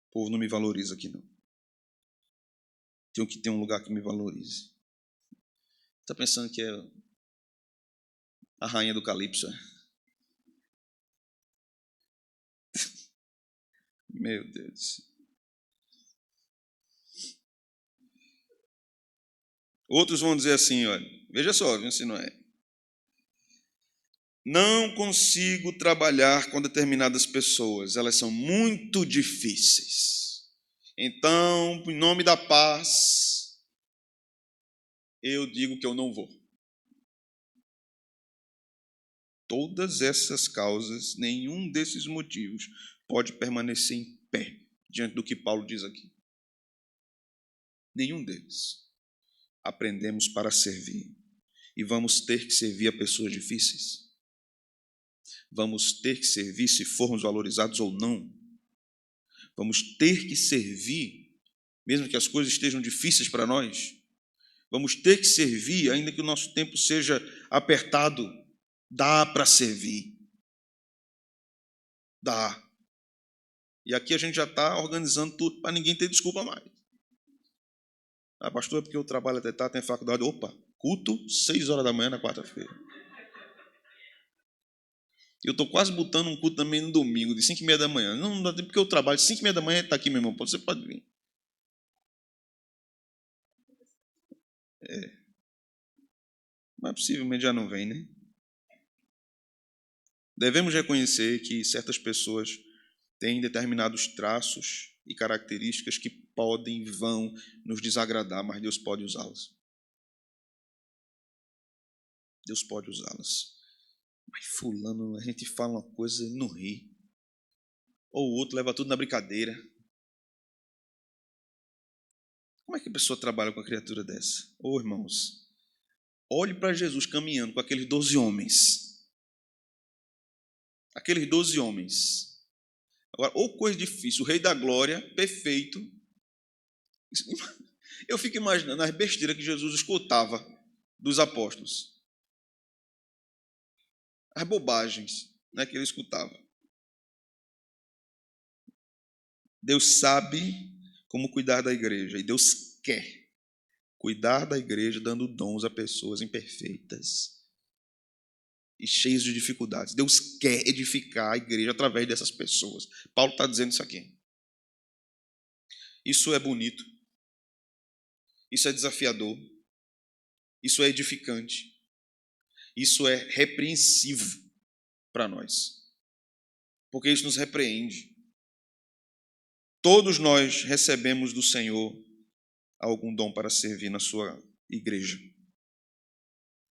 O povo não me valoriza aqui, não. Tenho que ter um lugar que me valorize. Está pensando que é A rainha do Calypso. Meu Deus. Outros vão dizer assim, olha, veja só, viu, se não é. Não consigo trabalhar com determinadas pessoas, elas são muito difíceis. Então, em nome da paz, eu digo que eu não vou. Todas essas causas, nenhum desses motivos pode permanecer em pé diante do que Paulo diz aqui. Nenhum deles. Aprendemos para servir. E vamos ter que servir a pessoas difíceis. Vamos ter que servir se formos valorizados ou não. Vamos ter que servir, mesmo que as coisas estejam difíceis para nós. Vamos ter que servir, ainda que o nosso tempo seja apertado. Dá para servir. Dá. E aqui a gente já está organizando tudo para ninguém ter desculpa mais. Ah, pastor, é porque eu trabalho até tarde, tenho faculdade. Opa, culto, 6 horas da manhã na quarta-feira. Eu estou quase botando um culto também no domingo, de 5h30 da manhã. Não dá tempo porque eu trabalho, 5h30 da manhã está aqui, meu irmão. Você pode vir. Mas possivelmente já não vem, né? Devemos reconhecer que certas pessoas têm determinados traços e características que podem e vão nos desagradar, mas Deus pode usá-las. Deus pode usá-las. Mas fulano, a gente fala uma coisa e não ri. Ou o outro leva tudo na brincadeira. Como é que a pessoa trabalha com uma criatura dessa? Ô, irmãos, olhe para Jesus caminhando com aqueles 12 homens. Aqueles 12 homens. Agora, ou coisa difícil, o Rei da Glória, perfeito. Eu fico imaginando as besteiras que Jesus escutava dos apóstolos. As bobagens, né, que ele escutava. Deus sabe como cuidar da igreja. E Deus quer cuidar da igreja dando dons a pessoas imperfeitas e cheias de dificuldades. Deus quer edificar a igreja através dessas pessoas. Paulo está dizendo isso aqui. Isso é bonito. Isso é desafiador. Isso é edificante. Isso é repreensivo para nós. Porque isso nos repreende. Todos nós recebemos do Senhor algum dom para servir na sua igreja.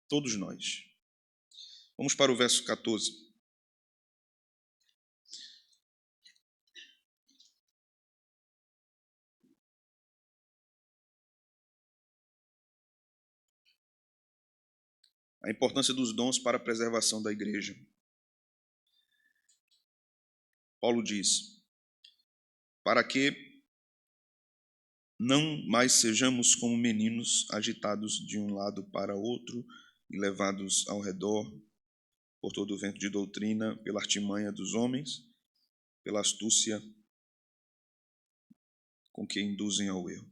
Todos nós. Vamos para o verso 14. A importância dos dons para a preservação da igreja. Paulo diz: para que não mais sejamos como meninos agitados de um lado para outro e levados ao redor por todo o vento de doutrina, pela artimanha dos homens, pela astúcia com que induzem ao erro.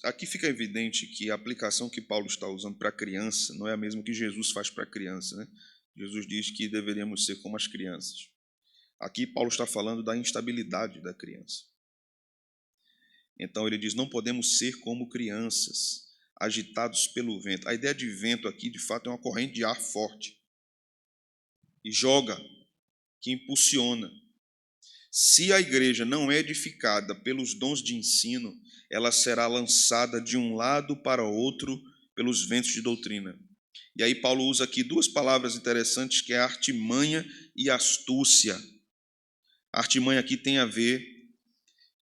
Aqui fica evidente que a aplicação que Paulo está usando para a criança não é a mesma que Jesus faz para a criança, né? Jesus diz que deveríamos ser como as crianças. Aqui Paulo está falando da instabilidade da criança. Então ele diz, não podemos ser como crianças, agitados pelo vento. A ideia de vento aqui, de fato, é uma corrente de ar forte. E joga, que impulsiona. Se a igreja não é edificada pelos dons de ensino, ela será lançada de um lado para outro pelos ventos de doutrina. E aí Paulo usa aqui duas palavras interessantes, que é artimanha e astúcia. A artimanha aqui tem a ver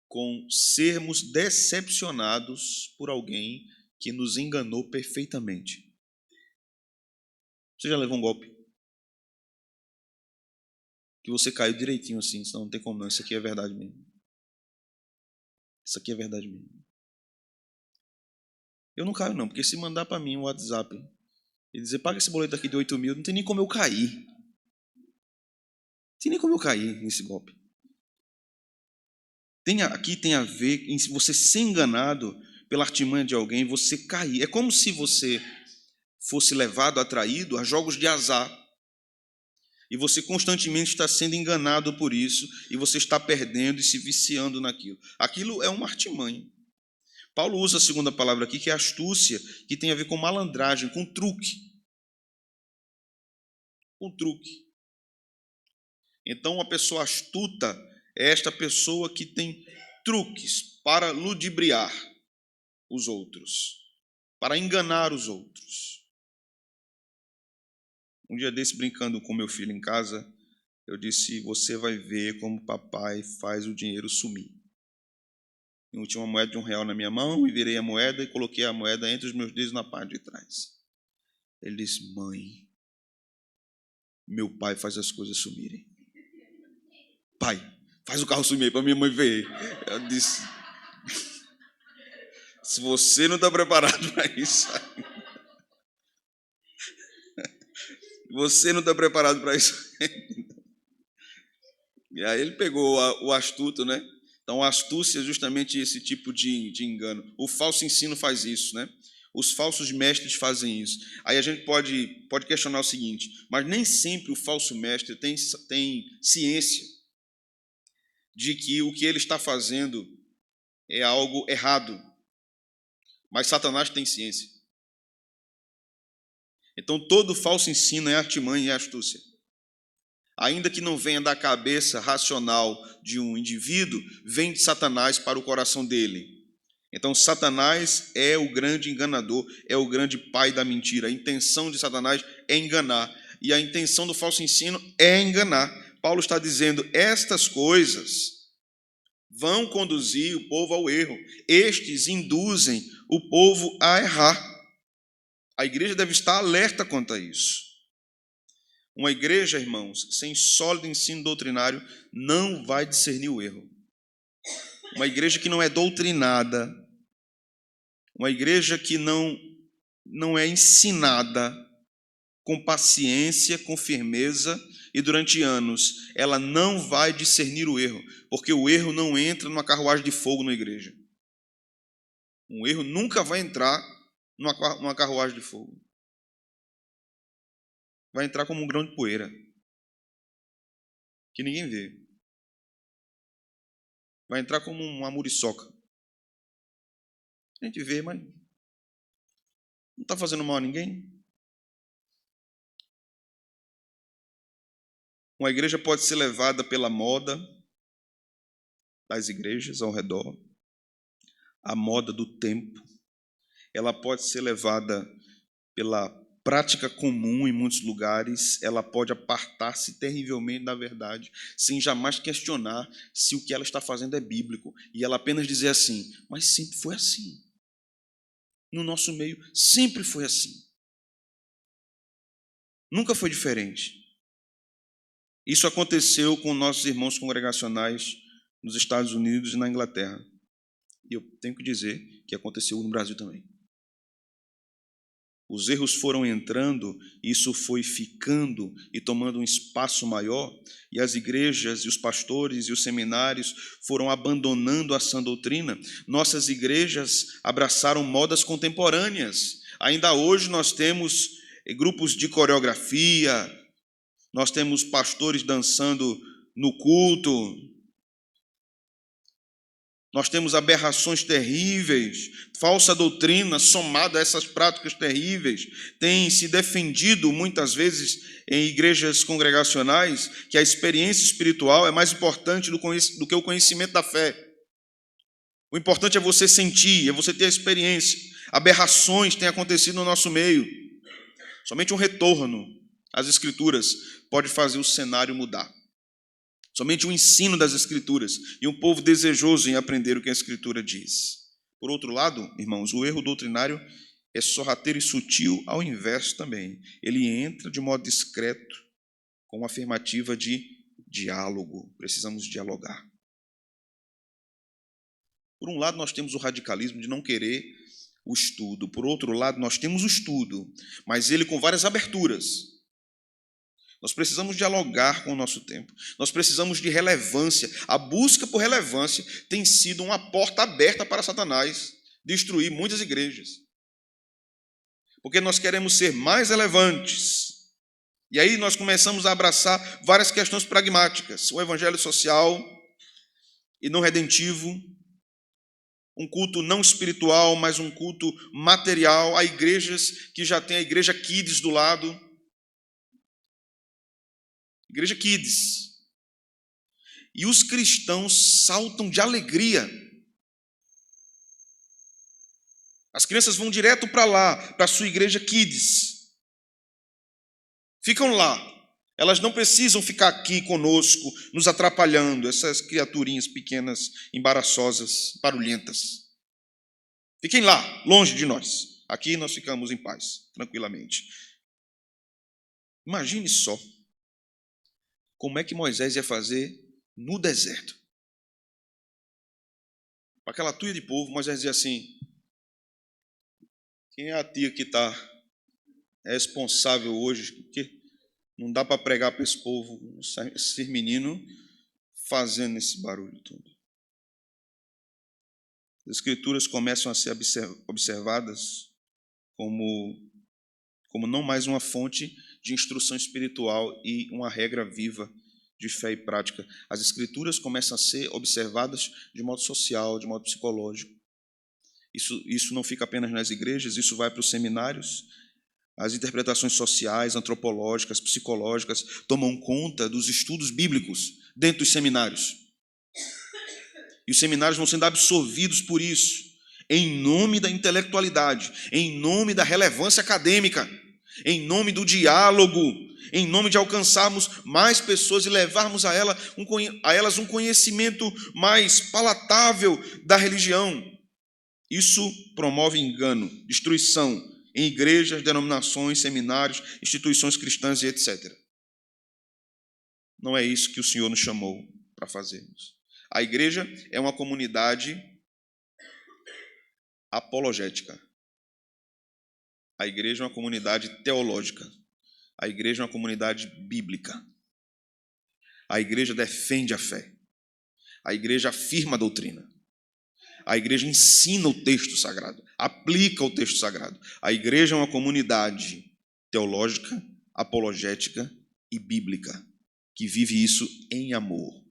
com sermos decepcionados por alguém que nos enganou perfeitamente. Você já levou um golpe? Que você caiu direitinho assim, senão não tem como não, isso aqui é verdade mesmo. Isso aqui é verdade mesmo. Eu não caio não, porque se mandar para mim um WhatsApp e dizer, paga esse boleto aqui de 8 mil, não tem nem como eu cair. Não tem nem como eu cair nesse golpe. Aqui tem a ver em você ser enganado pela artimanha de alguém, você cair. É como se você fosse levado, atraído a jogos de azar. E você constantemente está sendo enganado por isso, e você está perdendo e se viciando naquilo. Aquilo é uma artimanha. Paulo usa a segunda palavra aqui, que é astúcia, que tem a ver com malandragem, com truque. Com truque. Então, uma pessoa astuta é esta pessoa que tem truques para ludibriar os outros, para enganar os outros. Um dia desse, brincando com meu filho em casa, eu disse: você vai ver como papai faz o dinheiro sumir. Eu tinha uma moeda de R$1 na minha mão e virei a moeda e coloquei a moeda entre os meus dedos na parte de trás. Ele disse: mãe, meu pai faz as coisas sumirem. Pai, faz o carro sumir aí para minha mãe ver. Eu disse: se você não está preparado para isso, você não está preparado para isso. E aí ele pegou o astuto, né? Então, a astúcia é justamente esse tipo de engano. O falso ensino faz isso, né? Os falsos mestres fazem isso. Aí a gente pode questionar o seguinte: mas nem sempre o falso mestre tem ciência de que o que ele está fazendo é algo errado. Mas Satanás tem ciência. Então, todo falso ensino é artimanha e é astúcia. Ainda que não venha da cabeça racional de um indivíduo, vem de Satanás para o coração dele. Então, Satanás é o grande enganador, é o grande pai da mentira. A intenção de Satanás é enganar, e a intenção do falso ensino é enganar. Paulo está dizendo: estas coisas vão conduzir o povo ao erro. Estes induzem o povo a errar. A igreja deve estar alerta quanto a isso. Uma igreja, irmãos, sem sólido ensino doutrinário, não vai discernir o erro. Uma igreja que não é doutrinada, uma igreja que não é ensinada com paciência, com firmeza, e durante anos, ela não vai discernir o erro, porque o erro não entra numa carruagem de fogo na igreja. Um erro nunca vai entrar numa carruagem de fogo. Vai entrar como um grão de poeira, que ninguém vê. Vai entrar como uma muriçoca. A gente vê, mas não está fazendo mal a ninguém. Uma igreja pode ser levada pela moda das igrejas ao redor, a moda do tempo. Ela pode ser levada pela prática comum em muitos lugares, ela pode apartar-se terrivelmente da verdade, sem jamais questionar se o que ela está fazendo é bíblico, e ela apenas dizer assim: mas sempre foi assim. No nosso meio, sempre foi assim. Nunca foi diferente. Isso aconteceu com nossos irmãos congregacionais nos Estados Unidos e na Inglaterra. E eu tenho que dizer que aconteceu no Brasil também. Os erros foram entrando, isso foi ficando e tomando um espaço maior, e as igrejas e os pastores e os seminários foram abandonando a sã doutrina. Nossas igrejas abraçaram modas contemporâneas. Ainda hoje nós temos grupos de coreografia, nós temos pastores dançando no culto, nós temos aberrações terríveis, falsa doutrina somada a essas práticas terríveis, tem se defendido muitas vezes em igrejas congregacionais que a experiência espiritual é mais importante do que o conhecimento da fé. O importante é você sentir, é você ter a experiência. Aberrações têm acontecido no nosso meio. Somente um retorno às Escrituras pode fazer o cenário mudar. Somente o ensino das Escrituras e um povo desejoso em aprender o que a Escritura diz. Por outro lado, irmãos, o erro doutrinário é sorrateiro e sutil ao inverso também. Ele entra de modo discreto, com uma afirmativa de diálogo. Precisamos dialogar. Por um lado, nós temos o radicalismo de não querer o estudo. Por outro lado, nós temos o estudo, mas ele com várias aberturas. Nós precisamos dialogar com o nosso tempo. Nós precisamos de relevância. A busca por relevância tem sido uma porta aberta para Satanás destruir muitas igrejas. porque nós queremos ser mais relevantes. E aí nós começamos a abraçar várias questões pragmáticas. O evangelho social e não redentivo, um culto não espiritual, mas um culto material. Há igrejas que já tem a igreja Kids do lado. Igreja Kids. E os cristãos saltam de alegria. As crianças vão direto para lá, para a sua igreja Kids. Ficam lá. Elas não precisam ficar aqui conosco, nos atrapalhando, essas criaturinhas pequenas, embaraçosas, barulhentas. Fiquem lá, longe de nós. Aqui nós ficamos em paz, tranquilamente. Imagine só como é que Moisés ia fazer no deserto. Para aquela tuia de povo, Moisés dizia assim: quem é a tia que está responsável hoje? Porque não dá para pregar para esse povo, esse menino fazendo esse barulho todo. As escrituras começam a ser observadas como não mais uma fonte de instrução espiritual e uma regra viva de fé e prática. As escrituras começam a ser observadas de modo social, de modo psicológico. Isso não fica apenas nas igrejas, isso vai para os seminários. As interpretações sociais, antropológicas, psicológicas tomam conta dos estudos bíblicos dentro dos seminários. E os seminários vão sendo absorvidos por isso, em nome da intelectualidade, em nome da relevância acadêmica, em nome do diálogo, em nome de alcançarmos mais pessoas e levarmos a elas um conhecimento mais palatável da religião. Isso promove engano, destruição em igrejas, denominações, seminários, instituições cristãs e etc. Não é isso que o Senhor nos chamou para fazermos. A igreja é uma comunidade apologética. A igreja é uma comunidade teológica. A igreja é uma comunidade bíblica. A igreja defende a fé. A igreja afirma a doutrina. A igreja ensina o texto sagrado, aplica o texto sagrado. A igreja é uma comunidade teológica, apologética e bíblica, que vive isso em amor.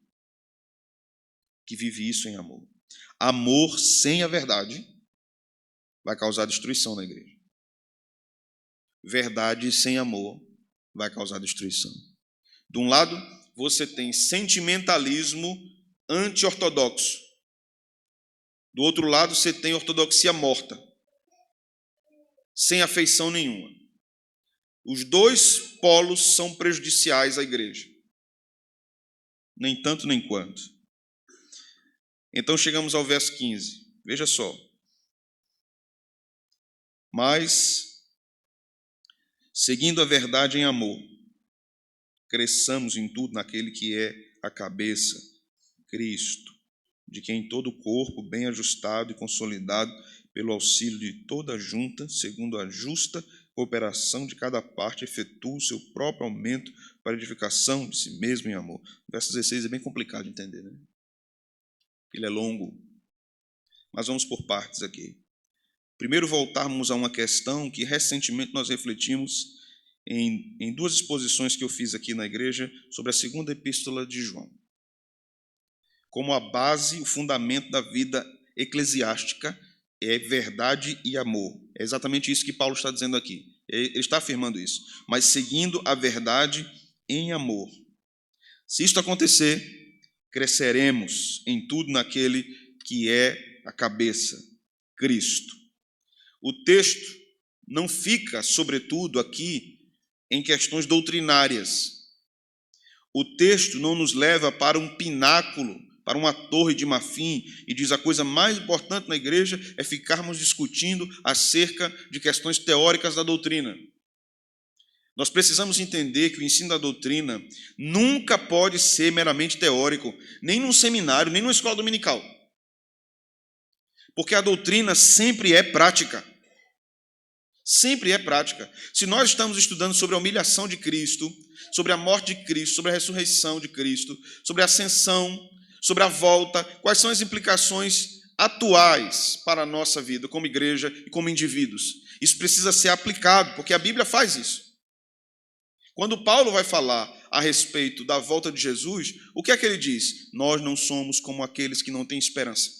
Que vive isso em amor. Amor sem a verdade vai causar destruição na igreja. Verdade sem amor vai causar destruição. De um lado, você tem sentimentalismo anti-ortodoxo. Do outro lado, você tem ortodoxia morta, sem afeição nenhuma. Os dois polos são prejudiciais à igreja. Nem tanto, nem quanto. Então chegamos ao verso 15. Veja só. Mas, seguindo a verdade em amor, cresçamos em tudo naquele que é a cabeça, Cristo, de quem todo o corpo, bem ajustado e consolidado pelo auxílio de toda a junta, segundo a justa cooperação de cada parte, efetua o seu próprio aumento para a edificação de si mesmo em amor. O verso 16 é bem complicado de entender, né? Ele é longo, mas vamos por partes aqui. Primeiro voltarmos a uma questão que recentemente nós refletimos em duas exposições que eu fiz aqui na igreja sobre a segunda epístola de João. Como a base, o fundamento da vida eclesiástica é verdade e amor. É exatamente isso que Paulo está dizendo aqui. Ele está afirmando isso. Mas seguindo a verdade em amor. Se isto acontecer, cresceremos em tudo naquele que é a cabeça, Cristo. O texto não fica, sobretudo, aqui em questões doutrinárias. O texto não nos leva para um pináculo, para uma torre de marfim, e diz a coisa mais importante na igreja é ficarmos discutindo acerca de questões teóricas da doutrina. Nós precisamos entender que o ensino da doutrina nunca pode ser meramente teórico, nem num seminário, nem numa escola dominical. Porque a doutrina sempre é prática. Sempre é prática. Se nós estamos estudando sobre a humilhação de Cristo, sobre a morte de Cristo, sobre a ressurreição de Cristo, sobre a ascensão, sobre a volta, quais são as implicações atuais para a nossa vida como igreja e como indivíduos. Isso precisa ser aplicado, porque a Bíblia faz isso. Quando Paulo vai falar a respeito da volta de Jesus, o que é que ele diz? Nós não somos como aqueles que não têm esperança.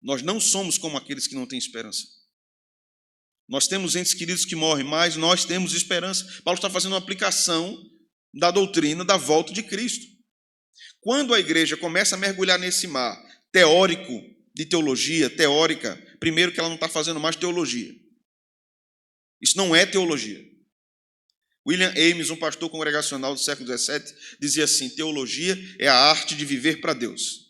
Nós não somos como aqueles que não têm esperança. Nós temos entes queridos que morrem, mas nós temos esperança. Paulo está fazendo uma aplicação da doutrina da volta de Cristo. Quando a igreja começa a mergulhar nesse mar teórico, de teologia, teórica, primeiro que ela não está fazendo mais teologia. Isso não é teologia. William Ames, um pastor congregacional do século XVII, dizia assim: teologia é a arte de viver para Deus.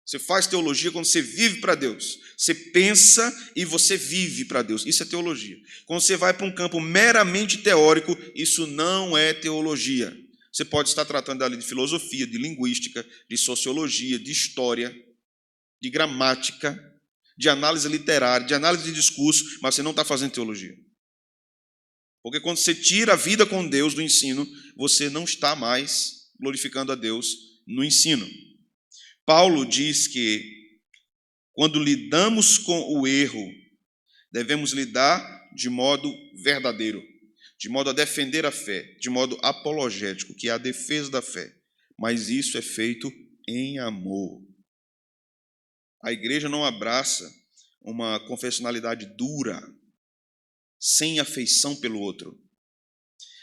Você faz teologia quando você vive para Deus. Você pensa e você vive para Deus. Isso é teologia. Quando você vai para um campo meramente teórico, isso não é teologia. Você pode estar tratando ali de filosofia, de linguística, de sociologia, de história, de gramática, de análise literária, de análise de discurso, mas você não está fazendo teologia. Porque quando você tira a vida com Deus do ensino, você não está mais glorificando a Deus no ensino. Paulo diz que quando lidamos com o erro, devemos lidar de modo verdadeiro, de modo a defender a fé, de modo apologético, que é a defesa da fé. Mas isso é feito em amor. A igreja não abraça uma confessionalidade dura, sem afeição pelo outro.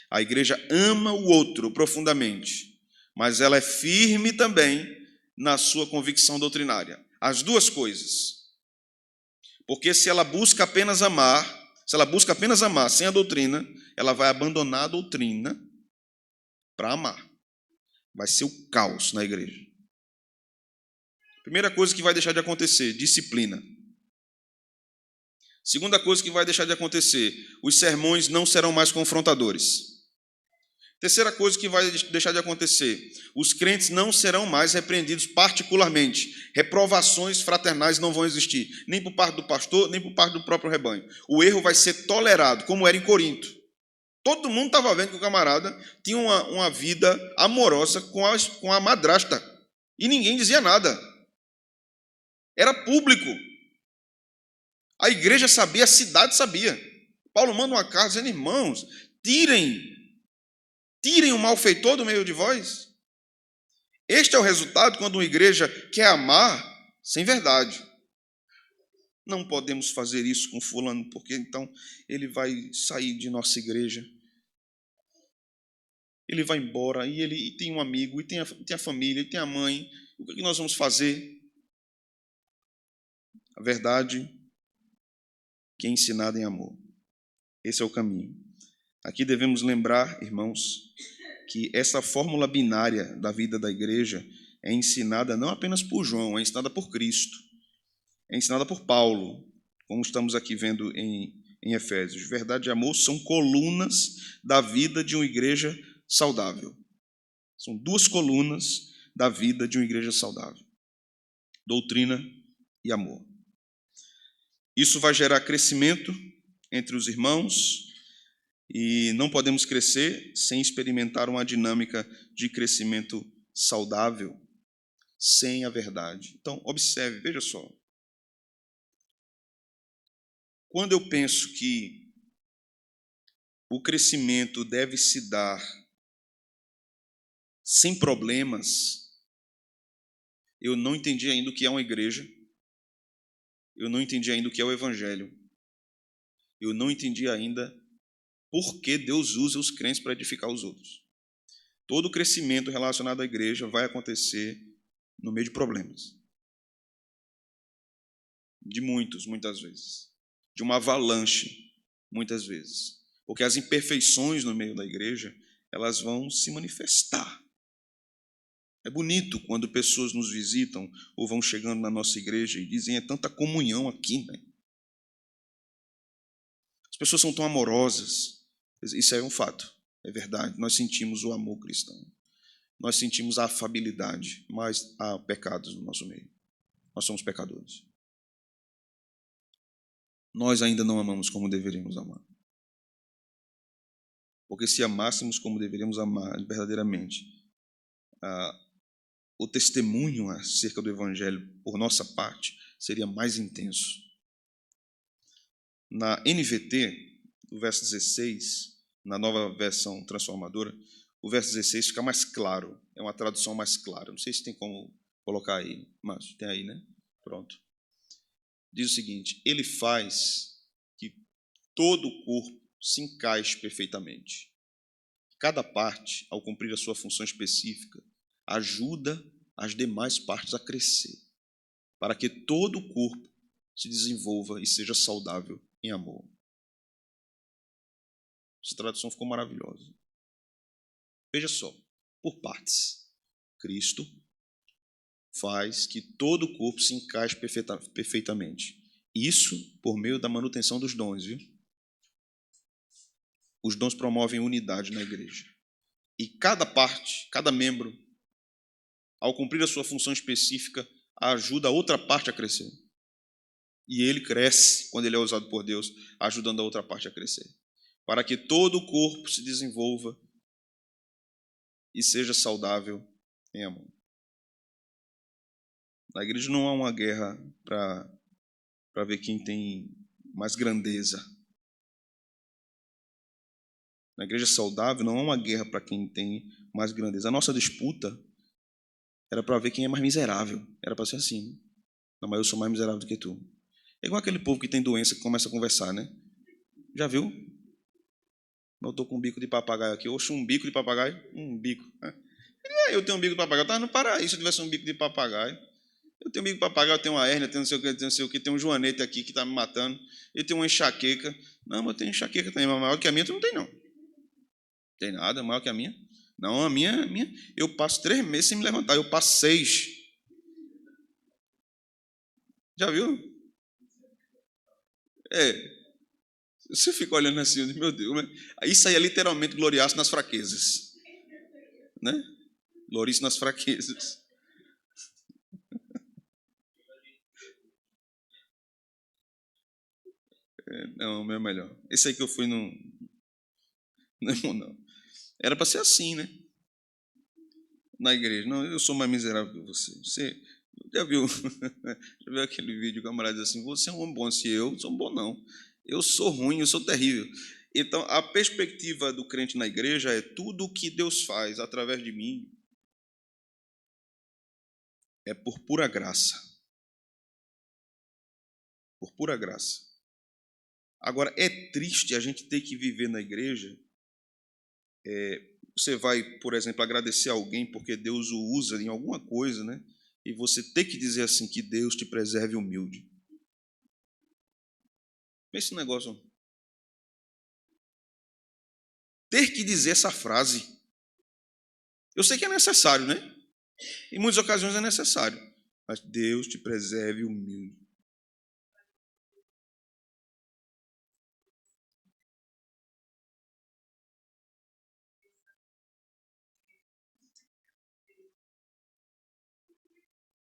A igreja ama o outro profundamente, mas ela é firme também na sua convicção doutrinária. As duas coisas. Porque se ela busca apenas amar, sem a doutrina, ela vai abandonar a doutrina para amar. Vai ser o caos na igreja. Primeira coisa que vai deixar de acontecer, disciplina. Segunda coisa que vai deixar de acontecer, os sermões não serão mais confrontadores. Terceira coisa que vai deixar de acontecer, os crentes não serão mais repreendidos particularmente. Reprovações fraternais não vão existir, nem por parte do pastor, nem por parte do próprio rebanho. O erro vai ser tolerado, como era em Corinto. Todo mundo estava vendo que o camarada tinha uma vida amorosa com a madrasta. E ninguém dizia nada. Era público. A igreja sabia, a cidade sabia. Paulo manda uma carta dizendo: irmãos, tirem o malfeitor do meio de vós. Este é o resultado quando uma igreja quer amar sem verdade. Não podemos fazer isso com fulano, porque então ele vai sair de nossa igreja. Ele vai embora, e ele tem um amigo, e tem a família, e tem a mãe. O que nós vamos fazer? A verdade que é ensinada em amor. Esse é o caminho. Aqui devemos lembrar, irmãos, que essa fórmula binária da vida da igreja é ensinada não apenas por João, é ensinada por Cristo, é ensinada por Paulo, como estamos aqui vendo em Efésios. Verdade e amor são colunas da vida de uma igreja saudável. São duas colunas da vida de uma igreja saudável: doutrina e amor. Isso vai gerar crescimento entre os irmãos, e não podemos crescer sem experimentar uma dinâmica de crescimento saudável, sem a verdade. Então, observe, veja só. Quando eu penso que o crescimento deve se dar sem problemas, eu não entendi ainda o que é uma igreja, eu não entendi ainda o que é o evangelho, eu não entendi ainda por que Deus usa os crentes para edificar os outros. Todo crescimento relacionado à igreja vai acontecer no meio de problemas. De muitas vezes. De uma avalanche, muitas vezes. Porque as imperfeições no meio da igreja, elas vão se manifestar. É bonito quando pessoas nos visitam ou vão chegando na nossa igreja e dizem: é tanta comunhão aqui, né? As pessoas são tão amorosas. Isso é um fato, é verdade. Nós sentimos o amor cristão. Nós sentimos a afabilidade, mas há pecados no nosso meio. Nós somos pecadores. Nós ainda não amamos como deveríamos amar. Porque se amássemos como deveríamos amar verdadeiramente, o testemunho acerca do Evangelho por nossa parte seria mais intenso. Na NVT, o verso 16, na nova versão transformadora, o verso 16 fica mais claro, é uma tradução mais clara. Não sei se tem como colocar aí, mas tem aí, né? Pronto. Diz o seguinte: ele faz que todo o corpo se encaixe perfeitamente. Cada parte, ao cumprir a sua função específica, ajuda as demais partes a crescer, para que todo o corpo se desenvolva e seja saudável em amor. Essa tradução ficou maravilhosa. Veja só, por partes. Cristo faz que todo o corpo se encaixe perfeitamente. Isso por meio da manutenção dos dons, viu? Os dons promovem unidade na igreja. E cada parte, cada membro, ao cumprir a sua função específica, ajuda a outra parte a crescer. E ele cresce quando ele é usado por Deus, ajudando a outra parte a crescer. Para que todo o corpo se desenvolva e seja saudável em amor. Na igreja não há uma guerra para ver quem tem mais grandeza. Na igreja saudável não há uma guerra para quem tem mais grandeza. A nossa disputa era para ver quem é mais miserável. Era para ser assim. Não, mas eu sou mais miserável do que tu. É igual aquele povo que tem doença que começa a conversar, né? Já viu? Eu estou com um bico de papagaio aqui. Oxe, um bico de papagaio? Um bico. Eu tenho um bico de papagaio. Eu estava no paraíso se eu tivesse um bico de papagaio. Eu tenho um bico de papagaio, eu tenho uma hérnia, tenho não sei o que, tenho não sei o que, tem um joanete aqui que está me matando. Eu tenho uma enxaqueca. Não, mas eu tenho enxaqueca também, mas maior que a minha tu não tem, não. Tem nada, maior que a minha. Não, a minha, eu passo 3 meses sem me levantar, eu passo 6. Já viu? Você fica olhando assim, eu digo, meu Deus, isso aí é literalmente gloriar-se nas fraquezas, né? Gloriar-se nas fraquezas. Não, o meu é melhor. Esse aí que eu fui não. Não. Era para ser assim, né? Na igreja. Não, eu sou mais miserável que você. Você já viu, já viu aquele vídeo que o camarada diz assim: você é um homem bom, se eu sou um bom, não. Eu sou ruim, eu sou terrível. Então, a perspectiva do crente na igreja é tudo o que Deus faz através de mim é por pura graça. Por pura graça. Agora, é triste a gente ter que viver na igreja. Você vai, por exemplo, agradecer a alguém porque Deus o usa em alguma coisa, né? E você ter que dizer assim, que Deus te preserve humilde. Pense no negócio. Ter que dizer essa frase. Eu sei que é necessário, né? Em muitas ocasiões é necessário. Mas Deus te preserve humilde.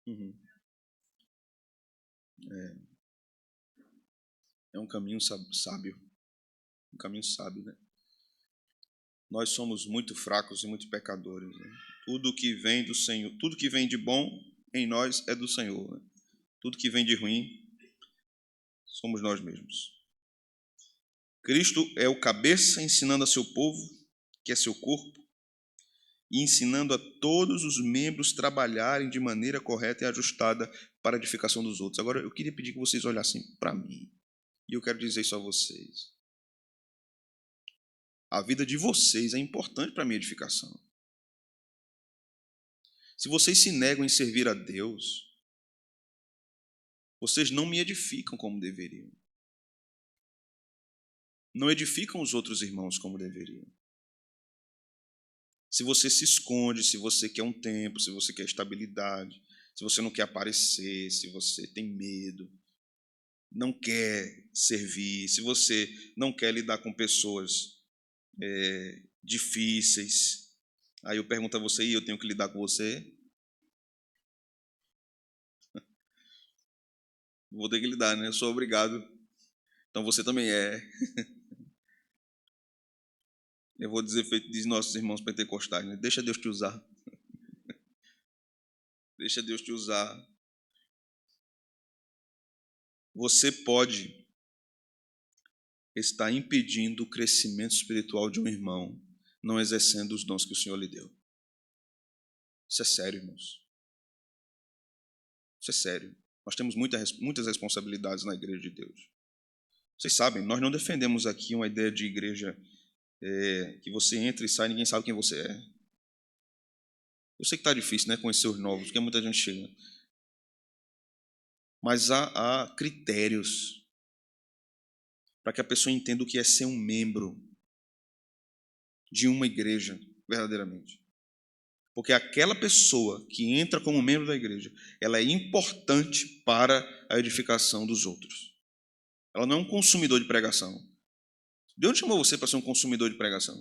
Uhum. É um caminho sábio. Um caminho sábio, né? Nós somos muito fracos e muito pecadores. Né? Tudo que vem do Senhor, tudo que vem de bom em nós é do Senhor. Né? Tudo que vem de ruim somos nós mesmos. Cristo é o cabeça ensinando a seu povo, que é seu corpo, e ensinando a todos os membros trabalharem de maneira correta e ajustada para a edificação dos outros. Agora, eu queria pedir que vocês olhassem para mim, e eu quero dizer isso a vocês. A vida de vocês é importante para a minha edificação. Se vocês se negam em servir a Deus, vocês não me edificam como deveriam. Não edificam os outros irmãos como deveriam. Se você se esconde, se você quer um tempo, se você quer estabilidade, se você não quer aparecer, se você tem medo, não quer servir, se você não quer lidar com pessoas difíceis, aí eu pergunto a você, e eu tenho que lidar com você? Vou ter que lidar, né? Eu sou obrigado. Então você também é. Eu vou dizer feito diz nossos irmãos pentecostais, né? Deixa Deus te usar. Deixa Deus te usar. Você pode estar impedindo o crescimento espiritual de um irmão, não exercendo os dons que o Senhor lhe deu. Isso é sério, irmãos. Isso é sério. Nós temos muitas responsabilidades na igreja de Deus. Vocês sabem, nós não defendemos aqui uma ideia de igreja que você entra e sai e ninguém sabe quem você é. Eu sei que está difícil, né, conhecer os novos, porque muita gente chega. Mas há critérios para que a pessoa entenda o que é ser um membro de uma igreja, verdadeiramente. Porque aquela pessoa que entra como membro da igreja, ela é importante para a edificação dos outros. Ela não é um consumidor de pregação. Deus chamou você para ser um consumidor de pregação.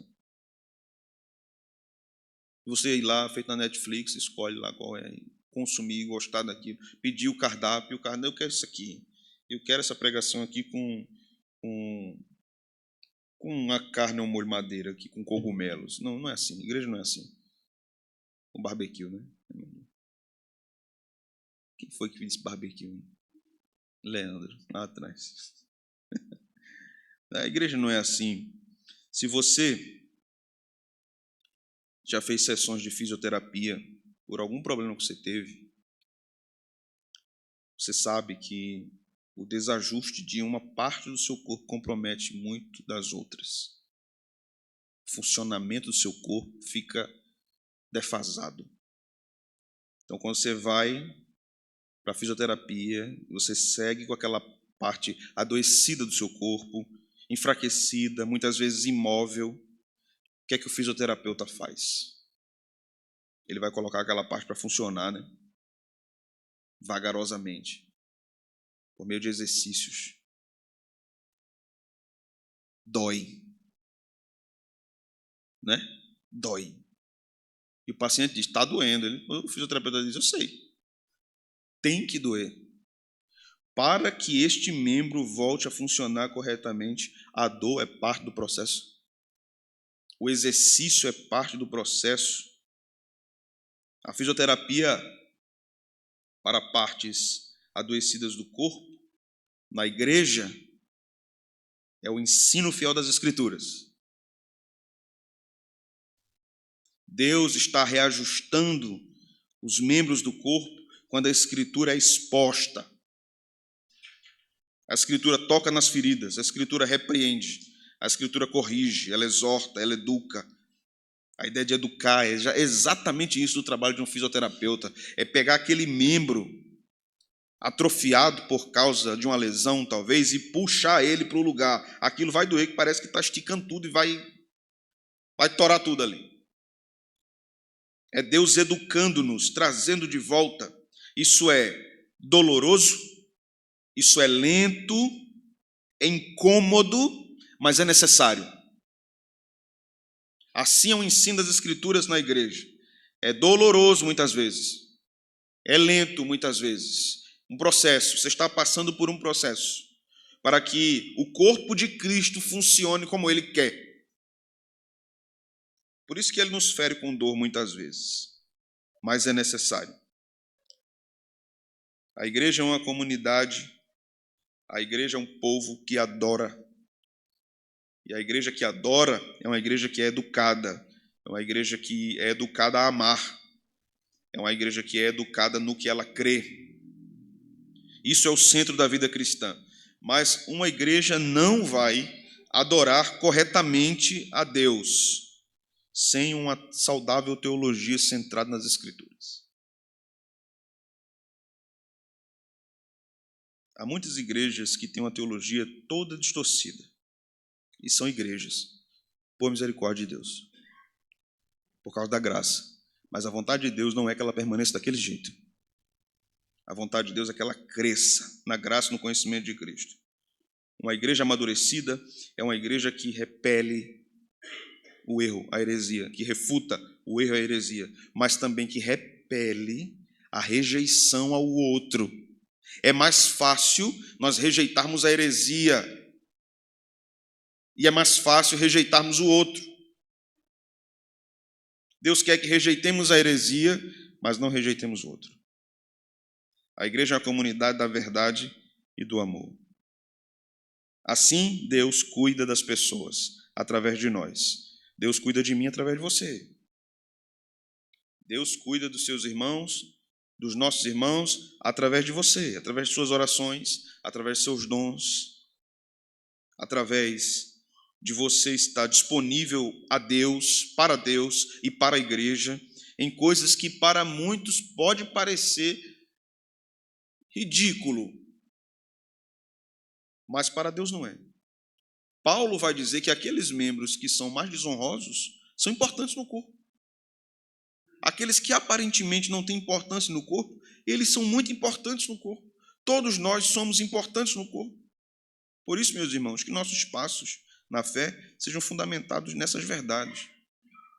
Você ir lá, feito na Netflix, escolhe lá qual é, consumir, gostar daquilo, pedir o cardápio, eu quero isso aqui. Eu quero essa pregação aqui com uma carne ao molho madeira, aqui, com cogumelos. Não, não é assim. Igreja não é assim. Com barbecue, né? Quem foi que disse barbecue? Leandro, lá atrás. A igreja não é assim. Se você já fez sessões de fisioterapia por algum problema que você teve, você sabe que o desajuste de uma parte do seu corpo compromete muito das outras. O funcionamento do seu corpo fica defasado. Então, quando você vai para a fisioterapia, você segue com aquela parte adoecida do seu corpo, enfraquecida, muitas vezes imóvel. O que é que o fisioterapeuta faz? Ele vai colocar aquela parte para funcionar, né? Vagarosamente, por meio de exercícios. Dói. Né? Dói. E o paciente diz, está doendo. O fisioterapeuta diz, eu sei. Tem que doer. Para que este membro volte a funcionar corretamente, a dor é parte do processo. O exercício é parte do processo. A fisioterapia para partes adoecidas do corpo, na igreja, é o ensino fiel das Escrituras. Deus está reajustando os membros do corpo quando a Escritura é exposta. A Escritura toca nas feridas, a Escritura repreende, a Escritura corrige, ela exorta, ela educa. A ideia de educar é exatamente isso do trabalho de um fisioterapeuta, é pegar aquele membro atrofiado por causa de uma lesão, talvez, e puxar ele para o lugar. Aquilo vai doer, que parece que está esticando tudo e vai torar tudo ali. É Deus educando-nos, trazendo de volta. Isso é doloroso, isso é lento, é incômodo, mas é necessário. Assim é o ensino das Escrituras na igreja. É doloroso muitas vezes, é lento muitas vezes. Um processo, você está passando por um processo para que o corpo de Cristo funcione como Ele quer. Por isso que Ele nos fere com dor muitas vezes, mas é necessário. A igreja é uma comunidade, a igreja é um povo que adora. E a igreja que adora é uma igreja que é educada, é uma igreja que é educada a amar, é uma igreja que é educada no que ela crê. Isso é o centro da vida cristã. Mas uma igreja não vai adorar corretamente a Deus sem uma saudável teologia centrada nas Escrituras. Há muitas igrejas que têm uma teologia toda distorcida. E são igrejas, por misericórdia de Deus, por causa da graça. Mas a vontade de Deus não é que ela permaneça daquele jeito. A vontade de Deus é que ela cresça na graça e no conhecimento de Cristo. Uma igreja amadurecida é uma igreja que repele o erro, a heresia, que refuta o erro e a heresia, mas também que repele a rejeição ao outro. É mais fácil nós rejeitarmos a heresia e é mais fácil rejeitarmos o outro. Deus quer que rejeitemos a heresia, mas não rejeitemos o outro. A igreja é a comunidade da verdade e do amor. Assim, Deus cuida das pessoas através de nós. Deus cuida de mim através de você. Deus cuida dos seus irmãos, dos nossos irmãos, através de você, através de suas orações, através de seus dons, através de você estar disponível a Deus e para a igreja, em coisas que para muitos pode parecer ridículo, mas para Deus não é. Paulo vai dizer que aqueles membros que são mais desonrosos são importantes no corpo. Aqueles que aparentemente não têm importância no corpo, eles são muito importantes no corpo. Todos nós somos importantes no corpo. Por isso, meus irmãos, que nossos passos na fé sejam fundamentados nessas verdades,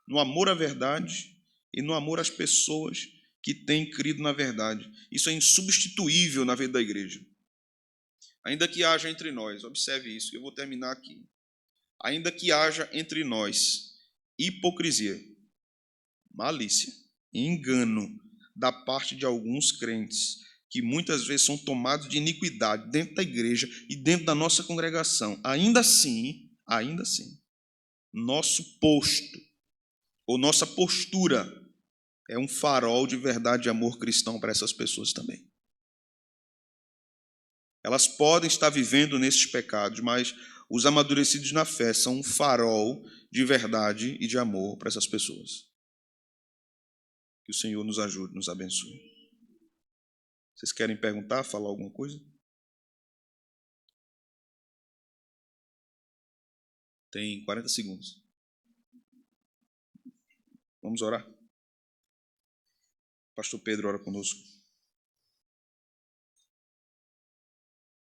no amor à verdade e no amor às pessoas que têm crido na verdade. Isso é insubstituível na vida da igreja. Ainda que haja entre nós, observe isso, que eu vou terminar aqui. Ainda que haja entre nós hipocrisia, malícia e engano da parte de alguns crentes, que muitas vezes são tomados de iniquidade dentro da igreja e dentro da nossa congregação. Ainda assim, nosso posto, ou nossa postura, é um farol de verdade e amor cristão para essas pessoas também. Elas podem estar vivendo nesses pecados, mas os amadurecidos na fé são um farol de verdade e de amor para essas pessoas. Que o Senhor nos ajude, nos abençoe. Vocês querem perguntar, falar alguma coisa? Tem 40 segundos. Vamos orar? Pastor Pedro ora conosco.